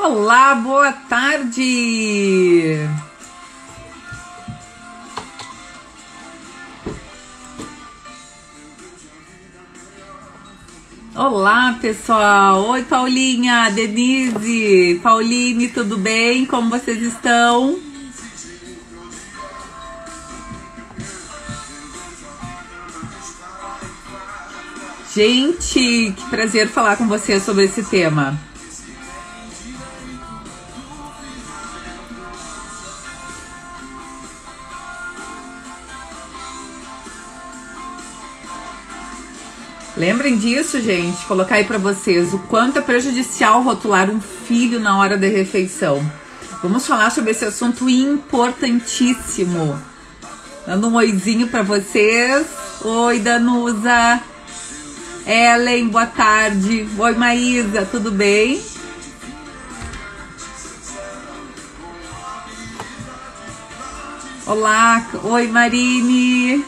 Olá, boa tarde! Olá, pessoal! Oi, Paulinha, Denise, Pauline, tudo bem? Como vocês estão? Gente, que prazer falar com vocês sobre esse tema. Lembrem disso, gente, colocar aí pra vocês o quanto é prejudicial rotular um filho na hora da refeição. Vamos falar sobre esse assunto importantíssimo. Dando um oizinho pra vocês. Oi, Danusa. Ellen, boa tarde. Oi, Maísa, tudo bem? Olá, oi, Marine.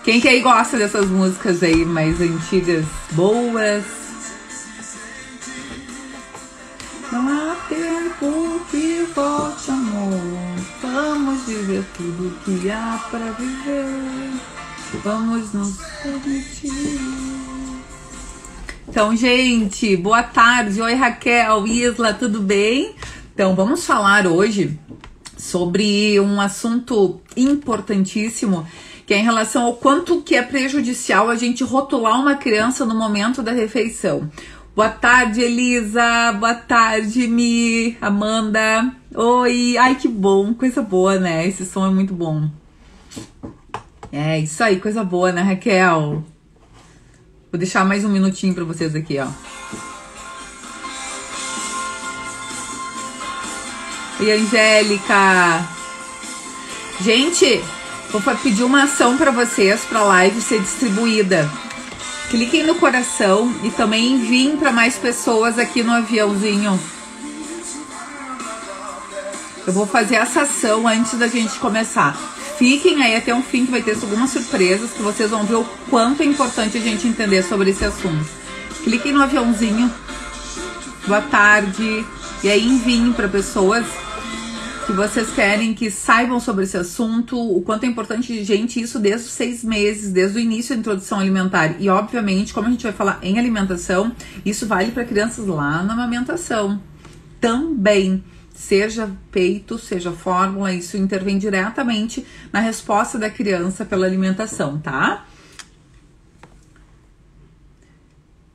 Quem que aí gosta dessas músicas aí mais antigas, boas? Não há tempo que volte, amor. Vamos viver tudo que há pra viver. Vamos nos permitir. Então, gente, boa tarde. Oi, Raquel, Isla, tudo bem? Então, vamos falar hoje sobre um assunto importantíssimo, que é em relação ao quanto que é prejudicial a gente rotular uma criança no momento da refeição. Boa tarde, Elisa. Boa tarde, Mi, Amanda. Oi. Ai, que bom. Coisa boa, né? Esse som é muito bom. É, isso aí. Coisa boa, né, Raquel? Vou deixar mais um minutinho pra vocês aqui, ó. Oi, Angélica. Gente, vou pedir uma ação pra vocês, pra live ser distribuída. Cliquem no coração e também enviem para mais pessoas aqui no aviãozinho. Eu vou fazer essa ação antes da gente começar. Fiquem aí até o fim que vai ter algumas surpresas que vocês vão ver o quanto é importante a gente entender sobre esse assunto. Cliquem no aviãozinho. Boa tarde. E aí enviem para pessoas que vocês querem que saibam sobre esse assunto, o quanto é importante, gente, isso desde os 6 meses, desde o início da introdução alimentar. E, obviamente, como a gente vai falar em alimentação, isso vale para crianças lá na amamentação. Também, seja peito, seja fórmula, isso intervém diretamente na resposta da criança pela alimentação, tá?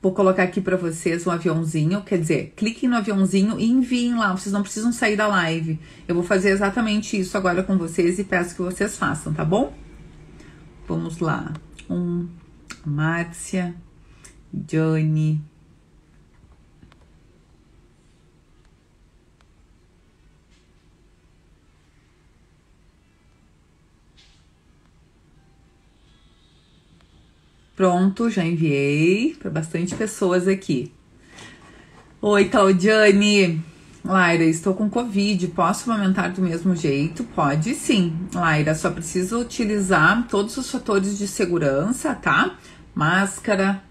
Vou colocar aqui para vocês um aviãozinho, quer dizer, cliquem no aviãozinho e enviem lá, vocês não precisam sair da live. Eu vou fazer exatamente isso agora com vocês e peço que vocês façam, tá bom? Vamos lá. Márcia, Johnny. Pronto, já enviei para bastante pessoas aqui. Oi, Taudiane. Laira, estou com Covid, posso amamentar do mesmo jeito? Pode sim, Laira, só precisa utilizar todos os fatores de segurança, tá? Máscara,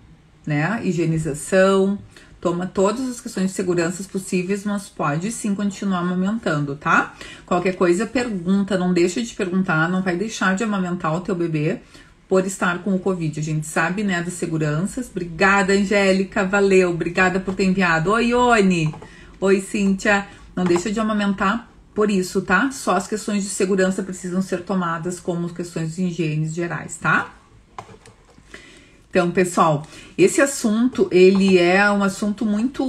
né? Higienização, toma todas as questões de segurança possíveis, mas pode sim continuar amamentando, tá? Qualquer coisa, pergunta, não deixa de perguntar, não vai deixar de amamentar o teu bebê por estar com o Covid. A gente sabe, né, das seguranças. Obrigada, Angélica, valeu, obrigada por ter enviado. Oi, Ione. Oi, Cíntia. Não deixa de amamentar por isso, tá? Só as questões de segurança precisam ser tomadas como questões de higiene gerais, tá? Então, pessoal, esse assunto, ele é um assunto muito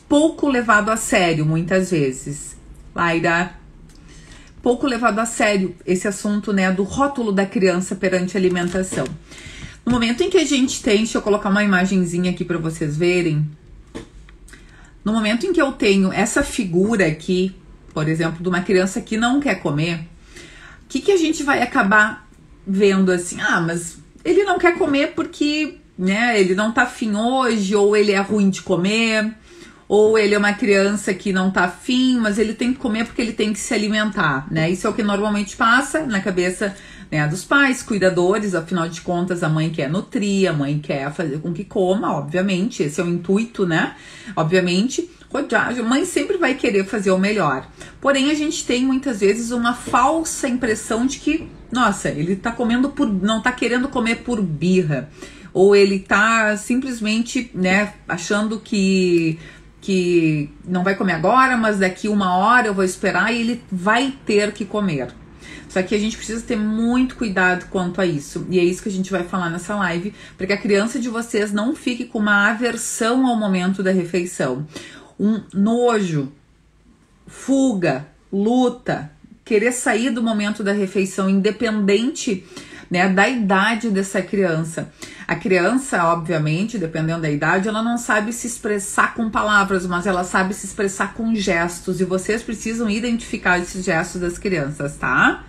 pouco levado a sério, muitas vezes. Laira, pouco levado a sério esse assunto, né, do rótulo da criança perante a alimentação. No momento em que a gente tem, deixa eu colocar uma imagenzinha aqui para vocês verem. No momento em que eu tenho essa figura aqui, por exemplo, de uma criança que não quer comer, o que a gente vai acabar vendo assim? Ah, mas ele não quer comer porque, né, ele não tá afim hoje, ou ele é ruim de comer, Ou ele é uma criança que não tá afim, mas ele tem que comer porque ele tem que se alimentar, né? Isso é o que normalmente passa na cabeça, né, dos pais, cuidadores. Afinal de contas, a mãe quer nutrir, a mãe quer fazer com que coma, obviamente. Esse é o intuito, né? Obviamente, a mãe sempre vai querer fazer o melhor. Porém, a gente tem muitas vezes uma falsa impressão de que, nossa, ele tá comendo não tá querendo comer por birra. Ou ele tá simplesmente, né, achando que não vai comer agora, mas daqui 1 hora eu vou esperar e ele vai ter que comer. Só que a gente precisa ter muito cuidado quanto a isso. E é isso que a gente vai falar nessa live, para que a criança de vocês não fique com uma aversão ao momento da refeição. Um nojo, fuga, luta, querer sair do momento da refeição, independente, né, da idade dessa criança. A criança, obviamente, dependendo da idade, ela não sabe se expressar com palavras, mas ela sabe se expressar com gestos. E vocês precisam identificar esses gestos das crianças, tá?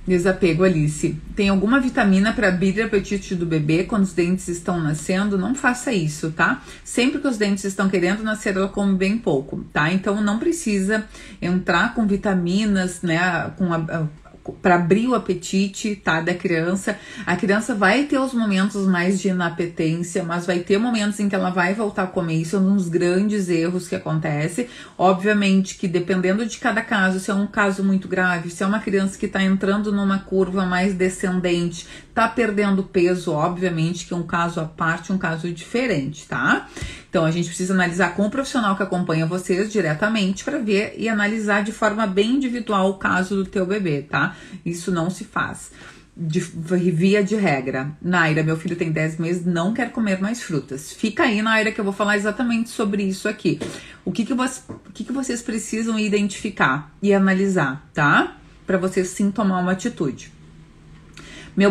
Desapego, Alice. Tem alguma vitamina para abrir o apetite do bebê quando os dentes estão nascendo? Não faça isso, tá? Sempre que os dentes estão querendo nascer, ela come bem pouco, tá? Então não precisa entrar com vitaminas, né, para abrir o apetite, tá, da criança. A criança vai ter os momentos mais de inapetência, mas vai ter momentos em que ela vai voltar a comer. Isso é um dos grandes erros que acontece. Obviamente que dependendo de cada caso, se é um caso muito grave, se é uma criança que está entrando numa curva mais descendente, tá perdendo peso, obviamente que é um caso à parte, um caso diferente, tá? Então a gente precisa analisar com o profissional que acompanha vocês diretamente para ver e analisar de forma bem individual o caso do teu bebê, tá? Isso não se faz via de regra. Naira, meu filho tem 10 meses, não quer comer mais frutas. Fica aí, Naira, que eu vou falar exatamente sobre isso aqui. O que vocês precisam identificar e analisar, tá? Para vocês sim tomar uma atitude. Meu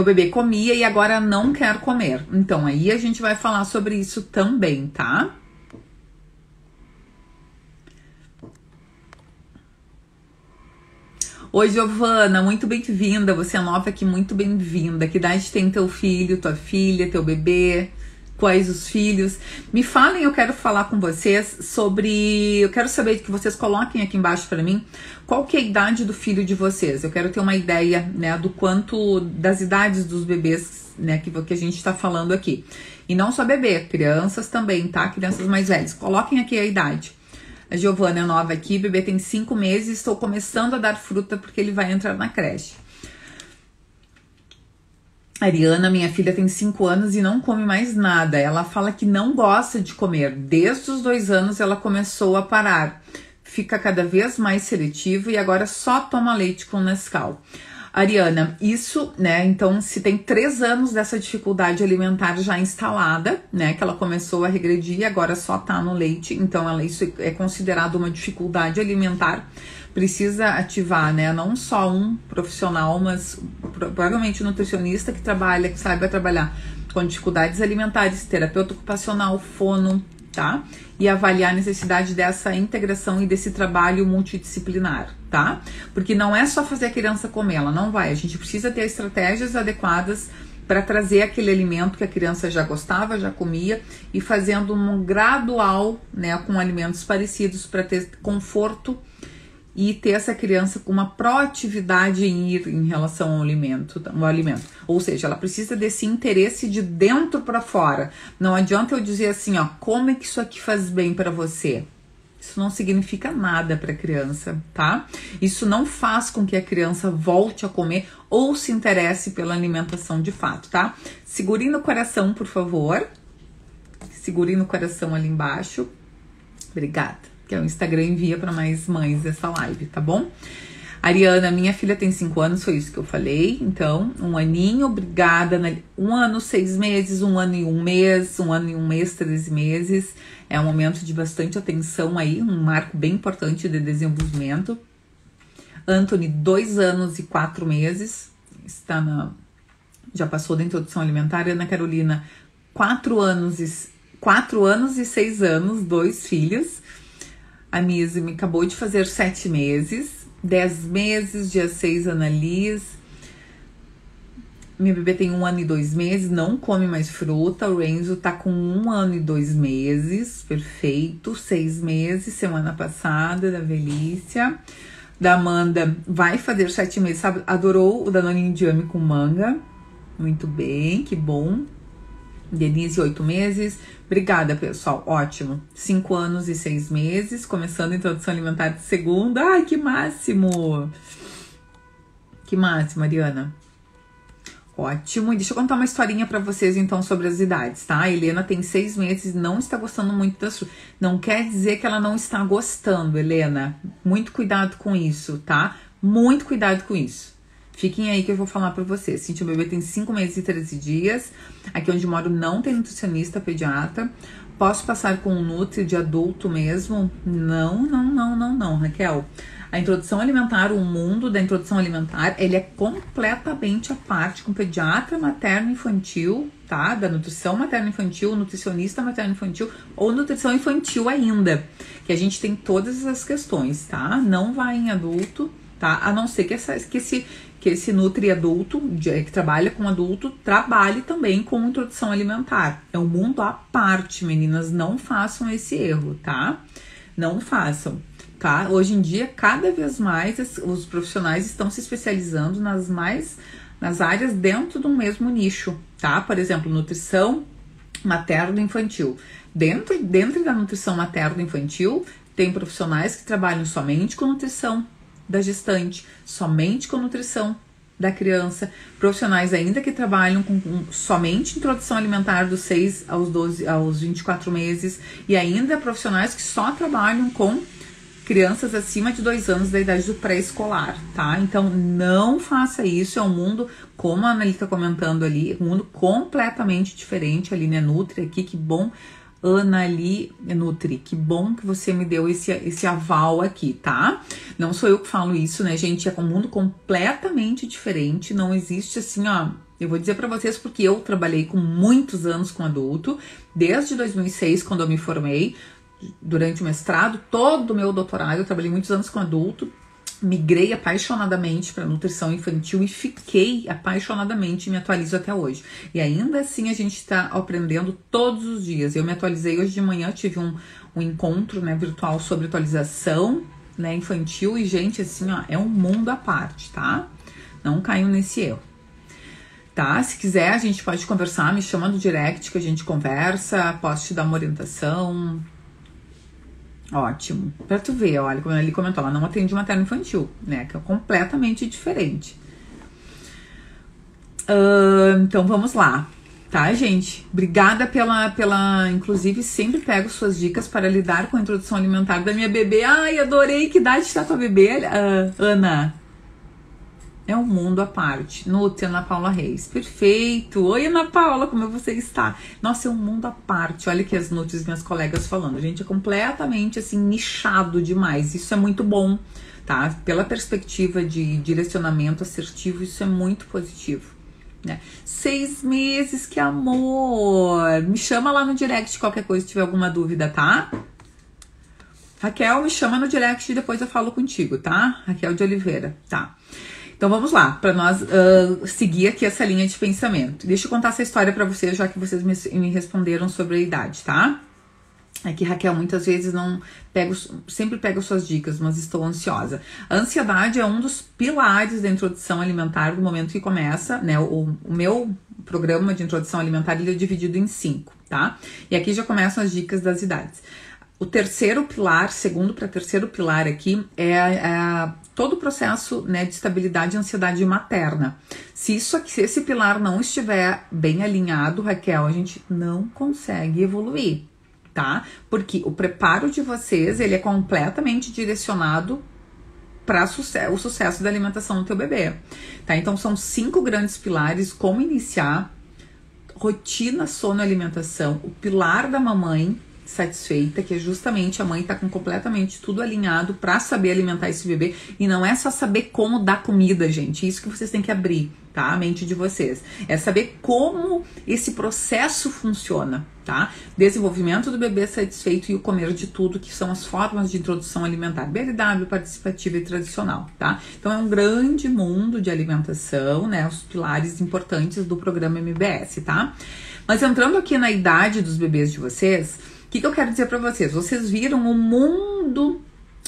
bebê comia e agora não quer comer. Então, aí a gente vai falar sobre isso também, tá? Oi, Giovana, muito bem-vinda. Você é nova aqui, muito bem-vinda. Que idade tem teu filho, tua filha, teu bebê? Quais os filhos? Me falem, eu quero falar com vocês sobre... Eu quero saber que vocês coloquem aqui embaixo para mim qual que é a idade do filho de vocês. Eu quero ter uma ideia, né, do quanto... das idades dos bebês, né, que a gente tá falando aqui. E não só bebê, crianças também, tá? Crianças mais velhas. Coloquem aqui a idade. A Giovana é nova aqui, bebê tem 5 meses, estou começando a dar fruta porque ele vai entrar na creche. Ariana, minha filha, tem 5 anos e não come mais nada. Ela fala que não gosta de comer. Desde os 2 anos ela começou a parar. Fica cada vez mais seletivo e agora só toma leite com Nescau. Ariana, isso, né, então se tem 3 anos dessa dificuldade alimentar já instalada, né, que ela começou a regredir e agora só tá no leite, então isso é considerado uma dificuldade alimentar, precisa ativar, né, não só um profissional, mas provavelmente um nutricionista que saiba trabalhar com dificuldades alimentares, terapeuta ocupacional, fono, tá? E avaliar a necessidade dessa integração e desse trabalho multidisciplinar, tá? Porque não é só fazer a criança comer, ela não vai. A gente precisa ter estratégias adequadas para trazer aquele alimento que a criança já gostava, já comia, e fazendo um gradual, né, com alimentos parecidos para ter conforto e ter essa criança com uma proatividade em ir em relação ao alimento. Ou seja, ela precisa desse interesse de dentro para fora. Não adianta eu dizer assim, ó, como é que isso aqui faz bem para você? Isso não significa nada para a criança, tá? Isso não faz com que a criança volte a comer ou se interesse pela alimentação de fato, tá? Segurem no coração, por favor. Segurem no coração ali embaixo. Obrigada. Que é o Instagram envia para mais mães dessa live, tá bom? Ariana, minha filha tem 5 anos, foi isso que eu falei. Então, 1 aninho, obrigada. 1 ano, 6 meses, 1 ano e 1 mês, 1 ano e 1 mês, 13 meses. É um momento de bastante atenção aí, um marco bem importante de desenvolvimento. Anthony, 2 anos e 4 meses, já passou da introdução alimentar. Ana Carolina, 4 anos e 6 anos, 2 filhos. A Misa me acabou de fazer 7 meses, 10 meses, dia 6, Annalise. Minha bebê tem 1 ano e 2 meses, não come mais fruta. O Renzo tá com 1 ano e 2 meses, perfeito. 6 meses, semana passada, da Velícia. Da Amanda vai fazer 7 meses, sabe? Adorou o Danoninho de Yummy com manga. Muito bem, que bom. Denise, 8 meses. Obrigada, pessoal. Ótimo. 5 anos e 6 meses. Começando a introdução alimentar de segunda. Ai, que máximo! Que máximo, Mariana. Ótimo. E deixa eu contar uma historinha pra vocês, então, sobre as idades, tá? A Helena tem 6 meses e não está gostando muito das frutas. Não quer dizer que ela não está gostando, Helena. Muito cuidado com isso, tá? Muito cuidado com isso. Fiquem aí que eu vou falar pra vocês. Cintia, o bebê tem 5 meses e 13 dias. Aqui onde moro não tem nutricionista pediatra. Posso passar com um nutri de adulto mesmo? Não, Raquel. A introdução alimentar, o mundo da introdução alimentar, ele é completamente à parte, com pediatra materno-infantil, tá? Da nutrição materno-infantil, nutricionista materno-infantil ou nutrição infantil ainda. Que a gente tem todas essas questões, tá? Não vai em adulto, tá? A não ser que esse nutri adulto, que trabalha com adulto, trabalhe também com introdução alimentar. É um mundo à parte, meninas. Não façam esse erro, tá? Não façam. Tá? Hoje em dia, cada vez mais os profissionais estão se especializando nas áreas dentro do mesmo nicho, tá? Por exemplo, nutrição materno-infantil. Dentro da nutrição materno-infantil, tem profissionais que trabalham somente com nutrição da gestante, somente com nutrição da criança, profissionais ainda que trabalham com somente introdução alimentar dos 6 aos 24 meses e ainda profissionais que só trabalham com crianças acima de 2 anos da idade do pré-escolar, tá? Então, não faça isso, é um mundo, como a Anneli tá comentando ali, um mundo completamente diferente. A Aline é Nutri aqui, que bom, Anneli é Nutri, que bom que você me deu esse aval aqui, tá? Não sou eu que falo isso, né, gente? É um mundo completamente diferente, não existe assim, ó. Eu vou dizer pra vocês porque eu trabalhei com muitos anos com adulto, desde 2006, quando eu me formei, durante o mestrado, todo o meu doutorado, eu trabalhei muitos anos com adulto, migrei apaixonadamente para nutrição infantil e fiquei apaixonadamente e me atualizo até hoje. E ainda assim a gente está aprendendo todos os dias. Eu me atualizei hoje de manhã, tive um encontro, né, virtual sobre atualização, né, infantil e, gente, assim, ó, é um mundo à parte, tá? Não caiam nesse erro. Tá? Se quiser, a gente pode conversar, me chama no direct que a gente conversa, posso te dar uma orientação. Ótimo. Pra tu ver, olha, como ele comentou, ela não atende materno-infantil, né? Que é completamente diferente. Então, vamos lá. Tá, gente? Obrigada pela... Inclusive, sempre pego suas dicas para lidar com a introdução alimentar da minha bebê. Ai, adorei. Que idade está tua bebê, Ana? É um mundo à parte. Nutri, Ana Paula Reis. Perfeito. Oi, Ana Paula, como você está? Nossa, é um mundo à parte. Olha que as Nutris, minhas colegas falando. Gente, é completamente, assim, nichado demais. Isso é muito bom, tá? Pela perspectiva de direcionamento assertivo, isso é muito positivo, né? 6 meses, que amor! Me chama lá no direct qualquer coisa se tiver alguma dúvida, tá? Raquel, me chama no direct e depois eu falo contigo, tá? Raquel de Oliveira, tá? Então vamos lá, para nós seguir aqui essa linha de pensamento. Deixa eu contar essa história para vocês, já que vocês me responderam sobre a idade, tá? É que, Raquel, muitas vezes sempre pego suas dicas, mas estou ansiosa. A ansiedade é um dos pilares da introdução alimentar do momento que começa, né? O meu programa de introdução alimentar, ele é dividido em 5, tá? E aqui já começam as dicas das idades. O terceiro pilar, segundo para terceiro pilar aqui, é todo o processo, né, de estabilidade e ansiedade materna. Se esse pilar não estiver bem alinhado, Raquel, a gente não consegue evoluir, tá? Porque o preparo de vocês, ele é completamente direcionado para o sucesso da alimentação do teu bebê, tá? Então, são 5 grandes pilares: como iniciar, rotina, sono e alimentação, o pilar da mamãe, satisfeita, que é justamente a mãe tá com completamente tudo alinhado para saber alimentar esse bebê. E não é só saber como dar comida, gente. Isso que vocês têm que abrir, tá? A mente de vocês. É saber como esse processo funciona, tá? Desenvolvimento do bebê satisfeito e o comer de tudo, que são as formas de introdução alimentar. BLW, participativa e tradicional, tá? Então é um grande mundo de alimentação, né? Os pilares importantes do programa MBS, tá? Mas entrando aqui na idade dos bebês de vocês, o que eu quero dizer pra vocês? Vocês viram o mundo,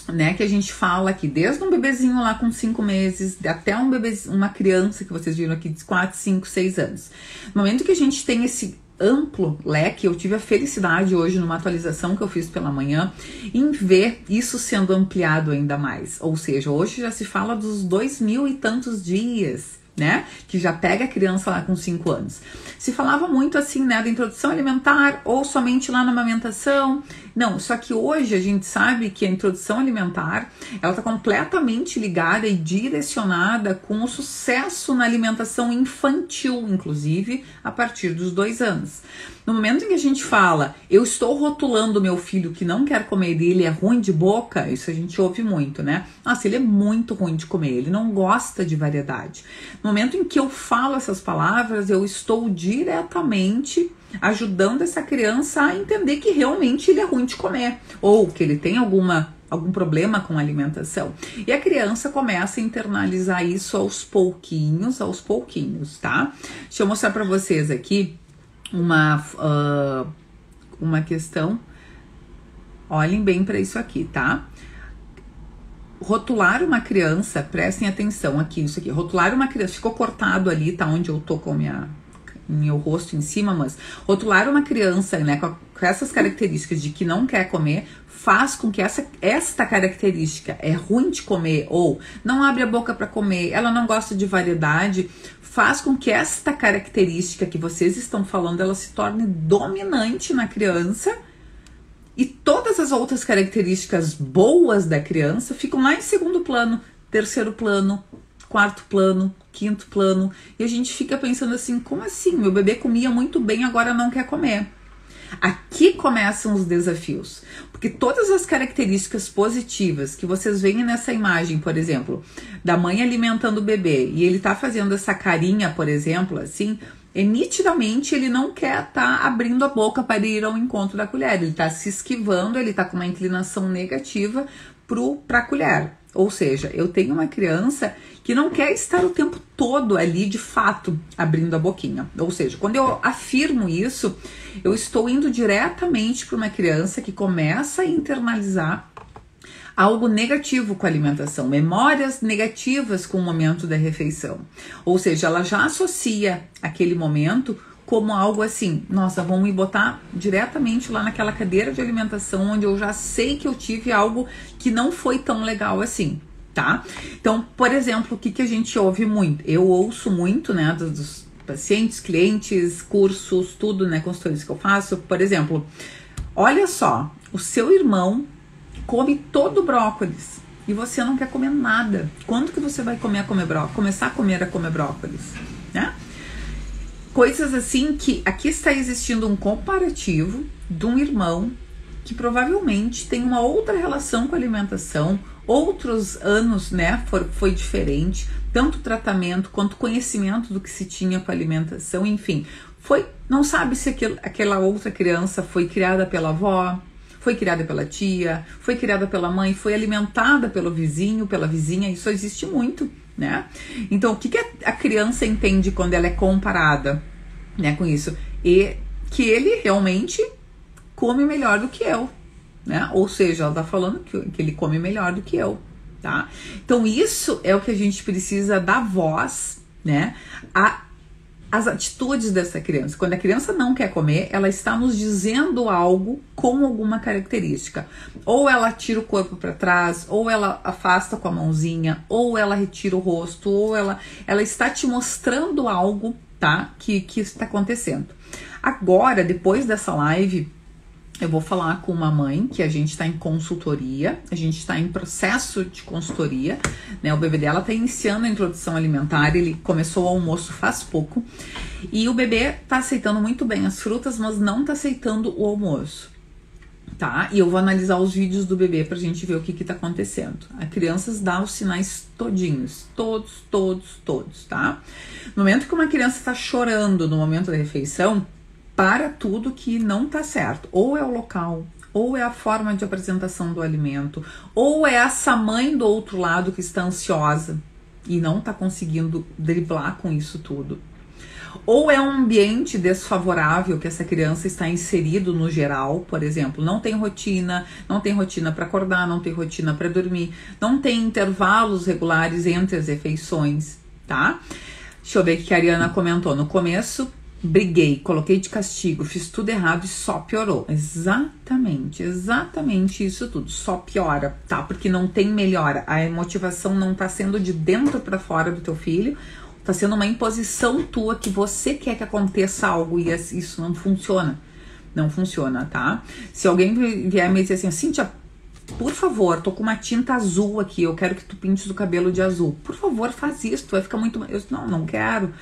né, que a gente fala aqui, desde um bebezinho lá com 5 meses, até uma criança que vocês viram aqui de 4, 5, 6 anos. No momento que a gente tem esse amplo leque, eu tive a felicidade hoje numa atualização que eu fiz pela manhã em ver isso sendo ampliado ainda mais. Ou seja, hoje já se fala dos 2.000 e tantos dias, né? Que já pega a criança lá com 5 anos. Se falava muito assim, né, da introdução alimentar ou somente lá na amamentação. Não, só que hoje a gente sabe que a introdução alimentar, ela está completamente ligada e direcionada com o sucesso na alimentação infantil, inclusive a partir dos 2 anos. No momento em que a gente fala, eu estou rotulando meu filho que não quer comer e ele é ruim de boca, isso a gente ouve muito, né? Nossa, ele é muito ruim de comer, ele não gosta de variedade. No momento em que eu falo essas palavras, eu estou diretamente ajudando essa criança a entender que realmente ele é ruim de comer, ou que ele tem algum problema com a alimentação. E a criança começa a internalizar isso aos pouquinhos, tá? Deixa eu mostrar para vocês aqui uma questão. Olhem bem para isso aqui, tá? Rotular uma criança, prestem atenção aqui, isso aqui. Rotular uma criança, ficou cortado ali, tá? Onde eu tô com meu rosto em cima, mas rotular uma criança, né, com essas características de que não quer comer, faz com que esta característica é ruim de comer ou não abre a boca para comer, ela não gosta de variedade, faz com que esta característica que vocês estão falando, ela se torne dominante na criança e todas as outras características boas da criança ficam lá em segundo plano, terceiro plano, quarto plano, quinto plano, e a gente fica pensando assim, como assim? Meu bebê comia muito bem, agora não quer comer. Aqui começam os desafios, porque todas as características positivas que vocês veem nessa imagem, por exemplo, da mãe alimentando o bebê, e ele tá fazendo essa carinha, por exemplo, assim, nitidamente ele não quer tá abrindo a boca para ir ao encontro da colher, ele tá se esquivando, ele tá com uma inclinação negativa pra colher. Ou seja, eu tenho uma criança que não quer estar o tempo todo ali, de fato, abrindo a boquinha. Ou seja, quando eu afirmo isso, eu estou indo diretamente para uma criança que começa a internalizar algo negativo com a alimentação, memórias negativas com o momento da refeição. Ou seja, ela já associa aquele momento como algo assim, nossa, vão me botar diretamente lá naquela cadeira de alimentação onde eu já sei que eu tive algo que não foi tão legal assim, tá? Então, por exemplo, o que a gente ouve muito? Eu ouço muito, né, dos pacientes, clientes, cursos, tudo, né, consultorias que eu faço. Por exemplo, olha só, o seu irmão come todo o brócolis e você não quer comer nada. Quando que você vai começar a comer brócolis, né? Coisas assim que aqui está existindo um comparativo de um irmão que provavelmente tem uma outra relação com a alimentação, outros anos, né, foi diferente, tanto tratamento quanto conhecimento do que se tinha com a alimentação, enfim, não sabe se aquela outra criança foi criada pela avó, foi criada pela tia, foi criada pela mãe, foi alimentada pelo vizinho, pela vizinha, isso existe muito, né? Então, o que a criança entende quando ela é comparada, né, com isso? E que ele realmente come melhor do que eu, né? Ou seja, ela tá falando que ele come melhor do que eu, tá? Então, isso é o que a gente precisa dar voz, né, as atitudes dessa criança. Quando a criança não quer comer, ela está nos dizendo algo com alguma característica. Ou ela tira o corpo para trás, ou ela afasta com a mãozinha, ou ela retira o rosto, ou ela está te mostrando algo, tá? Que está acontecendo. Agora, depois dessa live, eu vou falar com uma mãe que a gente está em consultoria, a gente está em processo de consultoria, né? O bebê dela está iniciando a introdução alimentar, ele começou o almoço faz pouco, e o bebê está aceitando muito bem as frutas, mas não está aceitando o almoço. tá? E eu vou analisar os vídeos do bebê pra gente ver o que tá acontecendo. A criança dá os sinais todinhos, todos, tá? No momento que uma criança tá chorando no momento da refeição, para tudo que não tá certo. Ou é o local, ou é a forma de apresentação do alimento, ou é essa mãe do outro lado que está ansiosa e não tá conseguindo driblar com isso tudo. Ou é um ambiente desfavorável que essa criança está inserido no geral, por exemplo, não tem rotina para acordar, não tem rotina para dormir, não tem intervalos regulares entre as refeições, tá? Deixa eu ver o que a Ariana comentou. No começo, briguei, coloquei de castigo, fiz tudo errado e só piorou. Exatamente isso tudo, só piora, tá? Porque não tem melhora, a motivação não tá sendo de dentro para fora do teu filho, tá sendo uma imposição tua que você quer que aconteça algo e isso não funciona. Não funciona, tá? Se alguém vier me dizer assim, Cíntia, por favor, tô com uma tinta azul aqui, eu quero que tu pintes o cabelo de azul. Por favor, faz isso, tu vai ficar muito... Eu disse, não quero,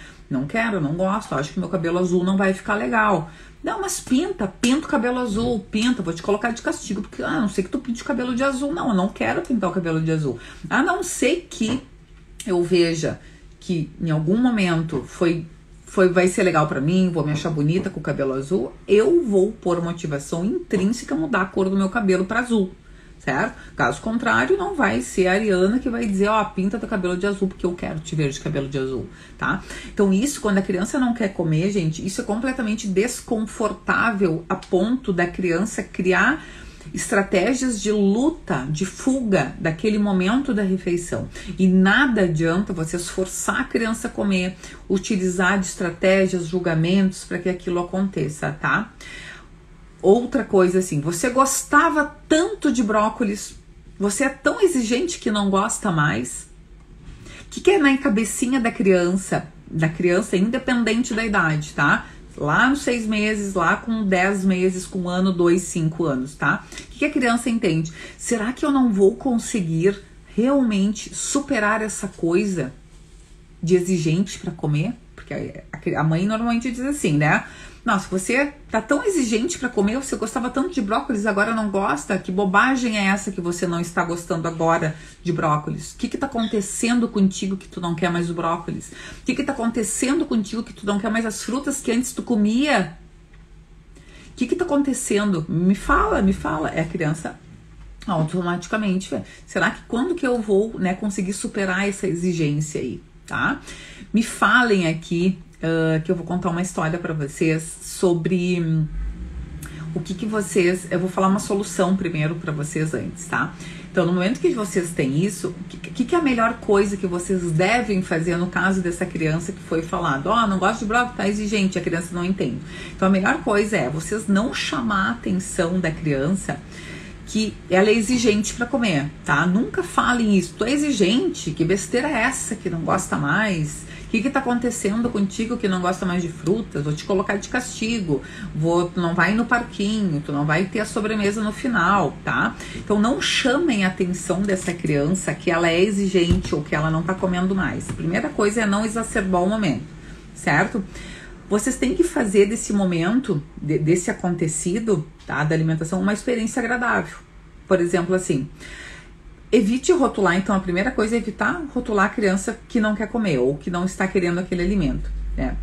não gosto, acho que meu cabelo azul não vai ficar legal. Não, mas pinta o cabelo azul, vou te colocar de castigo, porque a não ser que tu pinte o cabelo de azul. Não, eu não quero pintar o cabelo de azul. A não ser que eu veja que em algum momento vai ser legal pra mim, vou me achar bonita com o cabelo azul, eu vou por motivação intrínseca mudar a cor do meu cabelo pra azul, certo? Caso contrário, não vai ser a Ariana que vai dizer, ó, pinta teu cabelo de azul porque eu quero te ver de cabelo de azul, tá? Então isso, quando a criança não quer comer, gente, isso é completamente desconfortável a ponto da criança criar estratégias de luta, de fuga daquele momento da refeição. E nada adianta você forçar a criança a comer, utilizar de estratégias, julgamentos para que aquilo aconteça, tá? Outra coisa assim, você gostava tanto de brócolis, você é tão exigente que não gosta mais. O que é na cabecinha da criança independente da idade, tá? Lá nos 6 meses, lá com 10 meses, com 1 ano, 2, 5 anos, tá? O que a criança entende? Será que eu não vou conseguir realmente superar essa coisa de exigente para comer? Porque a mãe normalmente diz assim, né? Nossa, você tá tão exigente para comer, você gostava tanto de brócolis, agora não gosta? Que bobagem é essa que você não está gostando agora de brócolis? O que tá acontecendo contigo que tu não quer mais o brócolis? O que tá acontecendo contigo que tu não quer mais as frutas que antes tu comia? O que tá acontecendo? Me fala. É a criança automaticamente. Será que quando que eu vou, né, conseguir superar essa exigência aí, tá? Me falem aqui, que eu vou contar uma história para vocês sobre o que vocês... Eu vou falar uma solução primeiro para vocês antes, tá? Então, no momento que vocês têm isso, o que é a melhor coisa que vocês devem fazer no caso dessa criança que foi falado? Não gosto de brócolis, tá exigente, a criança não entende. Então, a melhor coisa é vocês não chamar a atenção da criança que ela é exigente para comer, tá? Nunca falem isso. Tu é exigente? Que besteira é essa que não gosta mais? O que tá acontecendo contigo que não gosta mais de frutas? Vou te colocar de castigo. Tu não vai no parquinho, tu não vai ter a sobremesa no final, tá? Então não chamem a atenção dessa criança que ela é exigente ou que ela não tá comendo mais. A primeira coisa é não exacerbar o momento, certo? Vocês têm que fazer desse momento, desse acontecido, tá, da alimentação, uma experiência agradável. Por exemplo, assim, evite rotular. Então, a primeira coisa é evitar rotular a criança que não quer comer ou que não está querendo aquele alimento, né?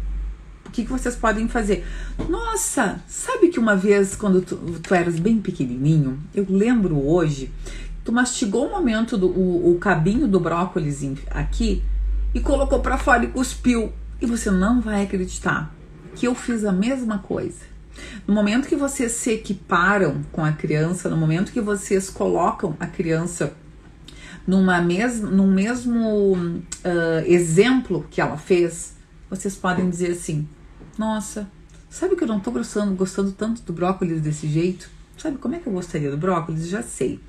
O que vocês podem fazer? Nossa, sabe que uma vez, quando tu eras bem pequenininho, eu lembro hoje, tu mastigou um momento o cabinho do brócolis aqui e colocou pra fora e cuspiu. E você não vai acreditar que eu fiz a mesma coisa. No momento que vocês se equiparam com a criança, no momento que vocês colocam a criança num mesmo exemplo que ela fez, vocês podem dizer assim, nossa, sabe que eu não tô gostando tanto do brócolis desse jeito? Sabe como é que eu gostaria do brócolis? Já sei.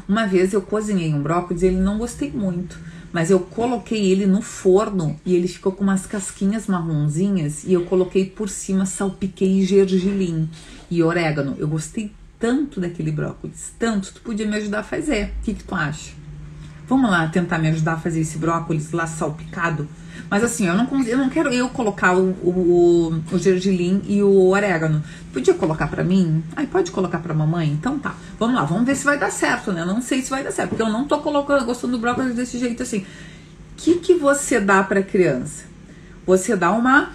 Uma vez eu cozinhei um brócolis e ele não gostei muito, mas eu coloquei ele no forno e ele ficou com umas casquinhas marronzinhas e eu coloquei por cima, salpiquei gergelim e orégano. Eu gostei tanto daquele brócolis, tanto, tu podia me ajudar a fazer. O que tu acha? Vamos lá tentar me ajudar a fazer esse brócolis lá salpicado? Mas assim, eu não quero eu colocar o gergelim e o orégano. Podia colocar pra mim? Ai, pode colocar pra mamãe? Então tá, vamos lá, vamos ver se vai dar certo, né? Não sei se vai dar certo, porque eu não tô gostando do brócolis desse jeito assim. O que você dá pra criança? Você dá uma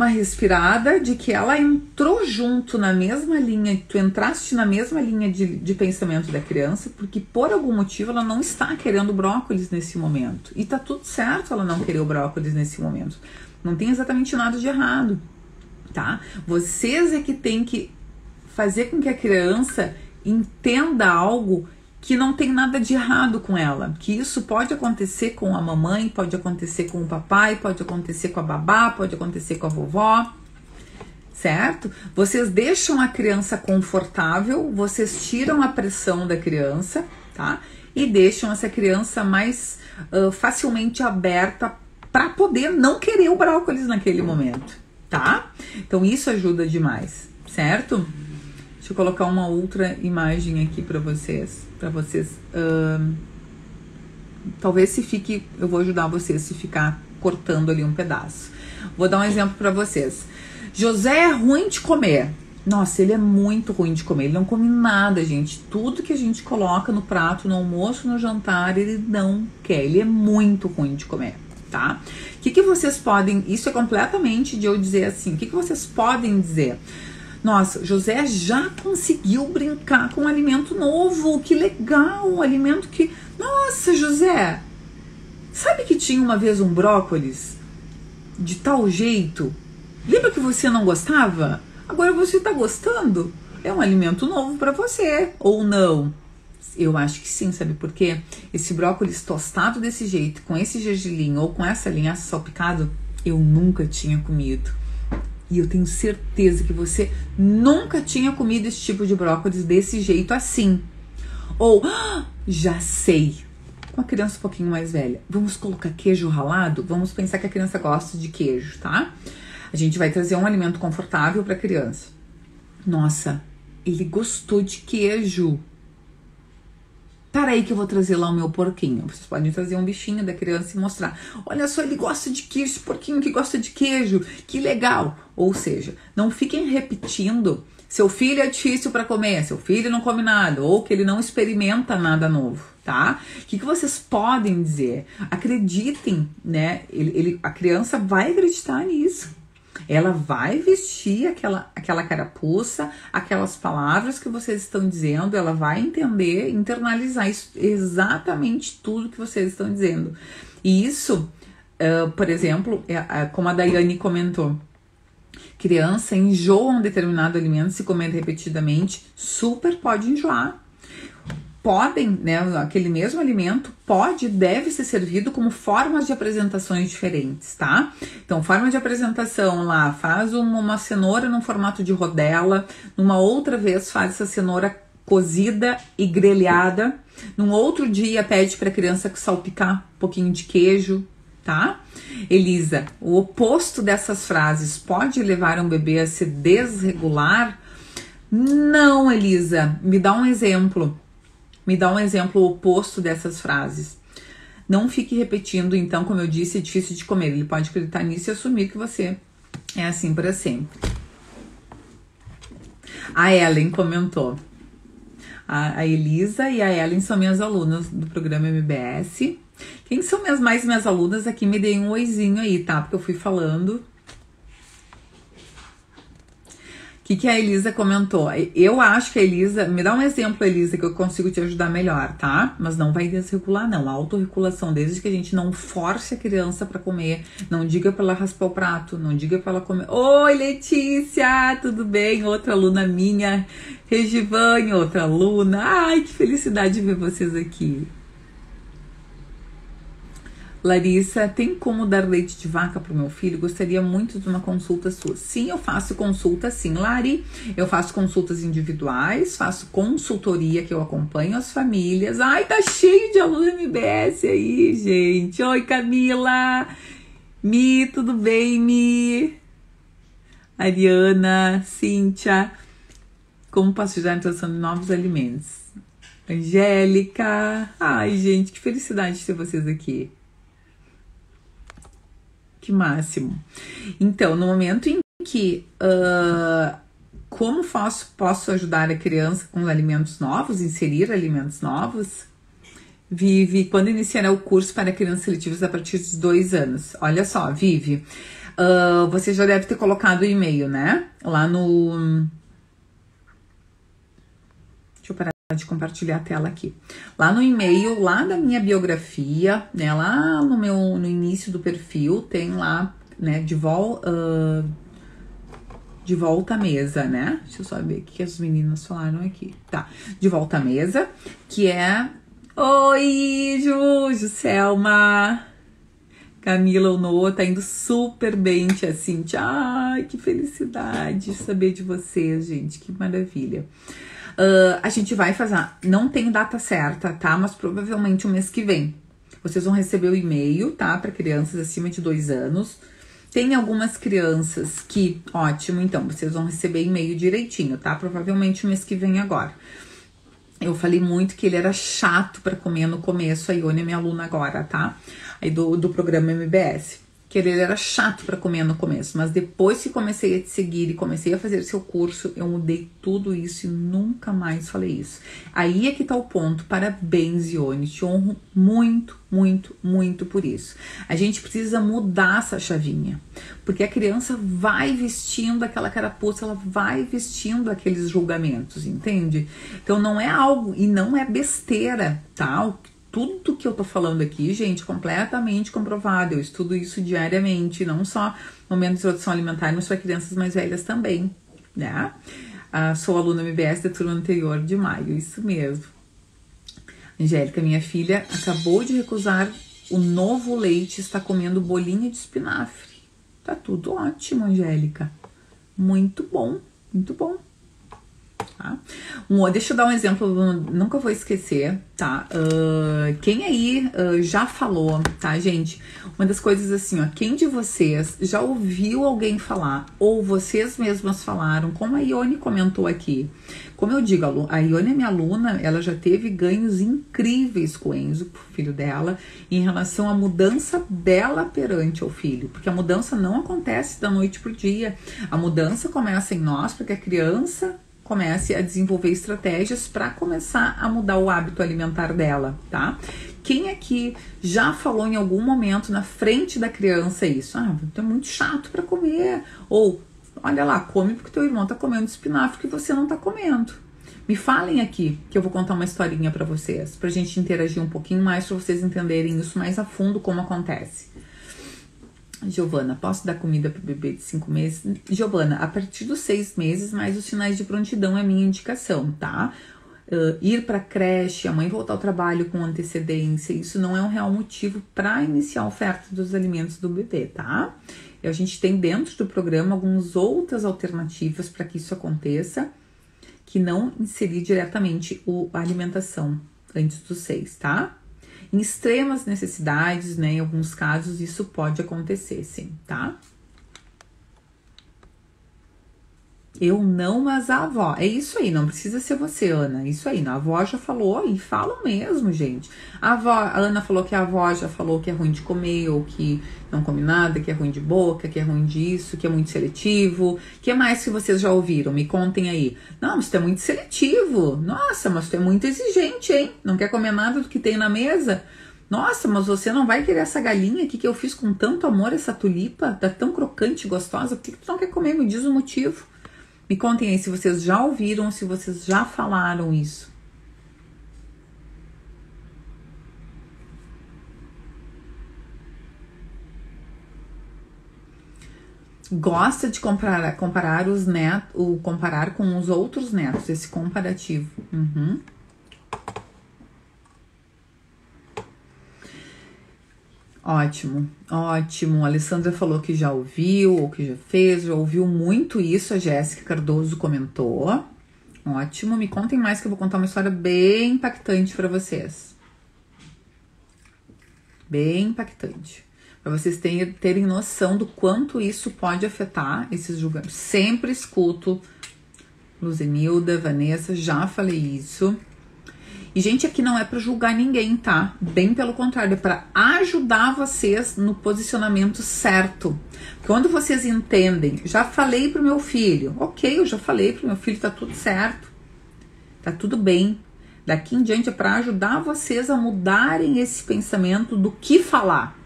respirada de que ela entrou junto na mesma linha, tu entraste na mesma linha de pensamento da criança, porque por algum motivo ela não está querendo brócolis nesse momento. E tá tudo certo ela não querer o brócolis nesse momento. Não tem exatamente nada de errado, tá? Vocês é que tem que fazer com que a criança entenda algo que não tem nada de errado com ela, que isso pode acontecer com a mamãe, pode acontecer com o papai, pode acontecer com a babá, pode acontecer com a vovó, certo? Vocês deixam a criança confortável, vocês tiram a pressão da criança, tá? E deixam essa criança mais facilmente aberta para poder não querer o brócolis naquele momento, tá? Então isso ajuda demais, certo? Deixa eu colocar uma outra imagem aqui para vocês. Talvez se fique, eu vou ajudar vocês se ficar cortando ali um pedaço. Vou dar um exemplo para vocês. José é ruim de comer. Nossa, ele é muito ruim de comer. Ele não come nada, gente. Tudo que a gente coloca no prato, no almoço, no jantar, ele não quer. Ele é muito ruim de comer, tá? O que vocês podem... Isso é completamente de eu dizer assim. O que vocês podem dizer? Nossa, José já conseguiu brincar com um alimento novo, que legal, um alimento que... Nossa, José, sabe que tinha uma vez um brócolis de tal jeito? Lembra que você não gostava? Agora você tá gostando? É um alimento novo para você, ou não? Eu acho que sim, sabe por quê? Esse brócolis tostado desse jeito, com esse gergelim ou com essa linhaça salpicado, eu nunca tinha comido. E eu tenho certeza que você nunca tinha comido esse tipo de brócolis desse jeito assim. Ou, já sei, com a criança um pouquinho mais velha, vamos colocar queijo ralado? Vamos pensar que a criança gosta de queijo, tá? A gente vai trazer um alimento confortável para a criança. Nossa, ele gostou de queijo. Para aí que eu vou trazer lá o meu porquinho. Vocês podem trazer um bichinho da criança e mostrar. Olha só, ele gosta de queijo, esse porquinho que gosta de queijo. Que legal. Ou seja, não fiquem repetindo. Seu filho é difícil para comer, seu filho não come nada, ou que ele não experimenta nada novo, tá? O que vocês podem dizer? Acreditem, né? A criança vai acreditar nisso. Ela vai vestir aquela carapuça, aquelas palavras que vocês estão dizendo, ela vai entender, internalizar isso, exatamente tudo que vocês estão dizendo. E isso, por exemplo, como a Daiane comentou, criança enjoa um determinado alimento se comer repetidamente, super pode enjoar. Podem, né, aquele mesmo alimento deve ser servido como formas de apresentações diferentes, tá? Então, forma de apresentação lá, faz uma cenoura num formato de rodela, numa outra vez faz essa cenoura cozida e grelhada, num outro dia pede para a criança salpicar um pouquinho de queijo, tá? Elisa, o oposto dessas frases pode levar um bebê a se desregular? Não, Elisa, me dá um exemplo. Me dá um exemplo oposto dessas frases. Não fique repetindo, então, como eu disse, é difícil de comer. Ele pode acreditar nisso e assumir que você é assim para sempre. A Ellen comentou. A Elisa e a Ellen são minhas alunas do programa MBS. Quem são minhas alunas aqui, me deem um oizinho aí, tá? Porque eu fui falando. O que a Elisa comentou? Eu acho que a Elisa... Me dá um exemplo, Elisa, que eu consigo te ajudar melhor, tá? Mas não vai desregular, não. A autorregulação, desde que a gente não force a criança pra comer, não diga pra ela raspar o prato, não diga pra ela comer... Oi, Letícia! Tudo bem? Outra aluna minha. Regivane, outra aluna. Ai, que felicidade ver vocês aqui. Larissa, tem como dar leite de vaca para o meu filho? Gostaria muito de uma consulta sua. Sim, eu faço consulta sim, Lari. Eu faço consultas individuais, faço consultoria que eu acompanho as famílias. Ai, tá cheio de aluno MBS aí, gente. Oi, Camila. Mi, tudo bem, Mi? Ariana, Cíntia. Como posso ajudar a introdução de novos alimentos? Angélica. Ai, gente, que felicidade de ter vocês aqui. Que máximo. Então, no momento em que como posso ajudar a criança com alimentos novos, inserir alimentos novos? Vivi, quando iniciará o curso para crianças seletivas a partir de 2 anos? Olha só, Vivi, você já deve ter colocado o e-mail, né? Lá no... Deixa eu parar de compartilhar a tela aqui. Lá no e-mail, lá da minha biografia, né? Lá no início do perfil, tem lá, né? De volta à mesa, né? Deixa eu só ver o que as meninas falaram aqui. Tá, de volta à mesa, que é... Oi, Ju, Selma, Camila, o Noah, tá indo super bem, tia Cintia. Ai, que felicidade saber de vocês, gente, que maravilha. A gente vai fazer, não tem data certa, tá? Mas provavelmente o mês que vem. Vocês vão receber o e-mail, tá? Para crianças acima de 2 anos. Tem algumas crianças que, ótimo, então, vocês vão receber e-mail direitinho, tá? Provavelmente o mês que vem agora. Eu falei muito que ele era chato para comer no começo, a Ione é minha aluna agora, tá? Aí do programa MBS. Que ele era chato para comer no começo, mas depois que comecei a te seguir e comecei a fazer seu curso, eu mudei tudo isso e nunca mais falei isso. Aí é que tá o ponto. Parabéns, Ione, te honro muito, muito, muito por isso. A gente precisa mudar essa chavinha, porque a criança vai vestindo aquela carapuça, ela vai vestindo aqueles julgamentos, entende? Então não é algo, e não é besteira, tá? Tudo que eu tô falando aqui, gente, completamente comprovado. Eu estudo isso diariamente, não só no momento de introdução alimentar, mas para crianças mais velhas também, né? Sou aluna MBS da turma anterior de maio, isso mesmo. Angélica, minha filha, acabou de recusar o novo leite, está comendo bolinha de espinafre. Tá tudo ótimo, Angélica. Muito bom, muito bom. Tá? Deixa eu dar um exemplo, nunca vou esquecer, tá? Quem aí já falou, tá, gente? Uma das coisas assim, ó, quem de vocês já ouviu alguém falar, ou vocês mesmas falaram, como a Ione comentou aqui? Como eu digo, a Ione é minha aluna, ela já teve ganhos incríveis com o Enzo, o filho dela, em relação à mudança dela perante o filho, porque a mudança não acontece da noite pro dia, a mudança começa em nós, porque a criança comece a desenvolver estratégias para começar a mudar o hábito alimentar dela, tá? Quem aqui já falou em algum momento na frente da criança isso? É muito chato para comer. Ou, olha lá, come porque teu irmão tá comendo espinafre que você não tá comendo. Me falem aqui, que eu vou contar uma historinha para vocês, pra gente interagir um pouquinho mais, para vocês entenderem isso mais a fundo, como acontece. Giovana, posso dar comida para o bebê de 5 meses? Giovana, a partir dos 6 meses, mais os sinais de prontidão é minha indicação, tá? Ir para creche, a mãe voltar ao trabalho com antecedência, isso não é um real motivo para iniciar a oferta dos alimentos do bebê, tá? E a gente tem dentro do programa algumas outras alternativas para que isso aconteça, que não inserir diretamente a alimentação antes dos 6, tá? Em extremas necessidades, né, em alguns casos, isso pode acontecer, sim, tá? Eu não, mas a avó. É isso aí, não precisa ser você, Ana. Isso aí, a avó já falou e falam mesmo, gente. A Ana falou que a avó já falou que é ruim de comer, ou que não come nada, que é ruim de boca, que é ruim disso, que é muito seletivo. O que mais que vocês já ouviram? Me contem aí. Não, mas tu é muito seletivo. Nossa, mas tu é muito exigente, hein? Não quer comer nada do que tem na mesa? Nossa, mas você não vai querer essa galinha aqui que eu fiz com tanto amor, essa tulipa, tá tão crocante e gostosa. Por que tu não quer comer? Me diz o motivo. Me contem aí se vocês já ouviram, se vocês já falaram isso. Gosta de comparar os netos, comparar com os outros netos, esse comparativo. Ótimo, ótimo. A Alessandra falou que já ouviu, ou que já fez, já ouviu muito isso. A Jéssica Cardoso comentou. Ótimo, me contem mais que eu vou contar uma história bem impactante para vocês. Bem impactante. Para vocês terem noção do quanto isso pode afetar esses julgamentos. Sempre escuto, Luzenilda, Vanessa, já falei isso. E, gente, aqui não é pra julgar ninguém, tá? Bem pelo contrário, é pra ajudar vocês no posicionamento certo. Quando vocês entendem, já falei pro meu filho, ok, eu já falei pro meu filho, tá tudo certo, tá tudo bem. Daqui em diante é pra ajudar vocês a mudarem esse pensamento do que falar.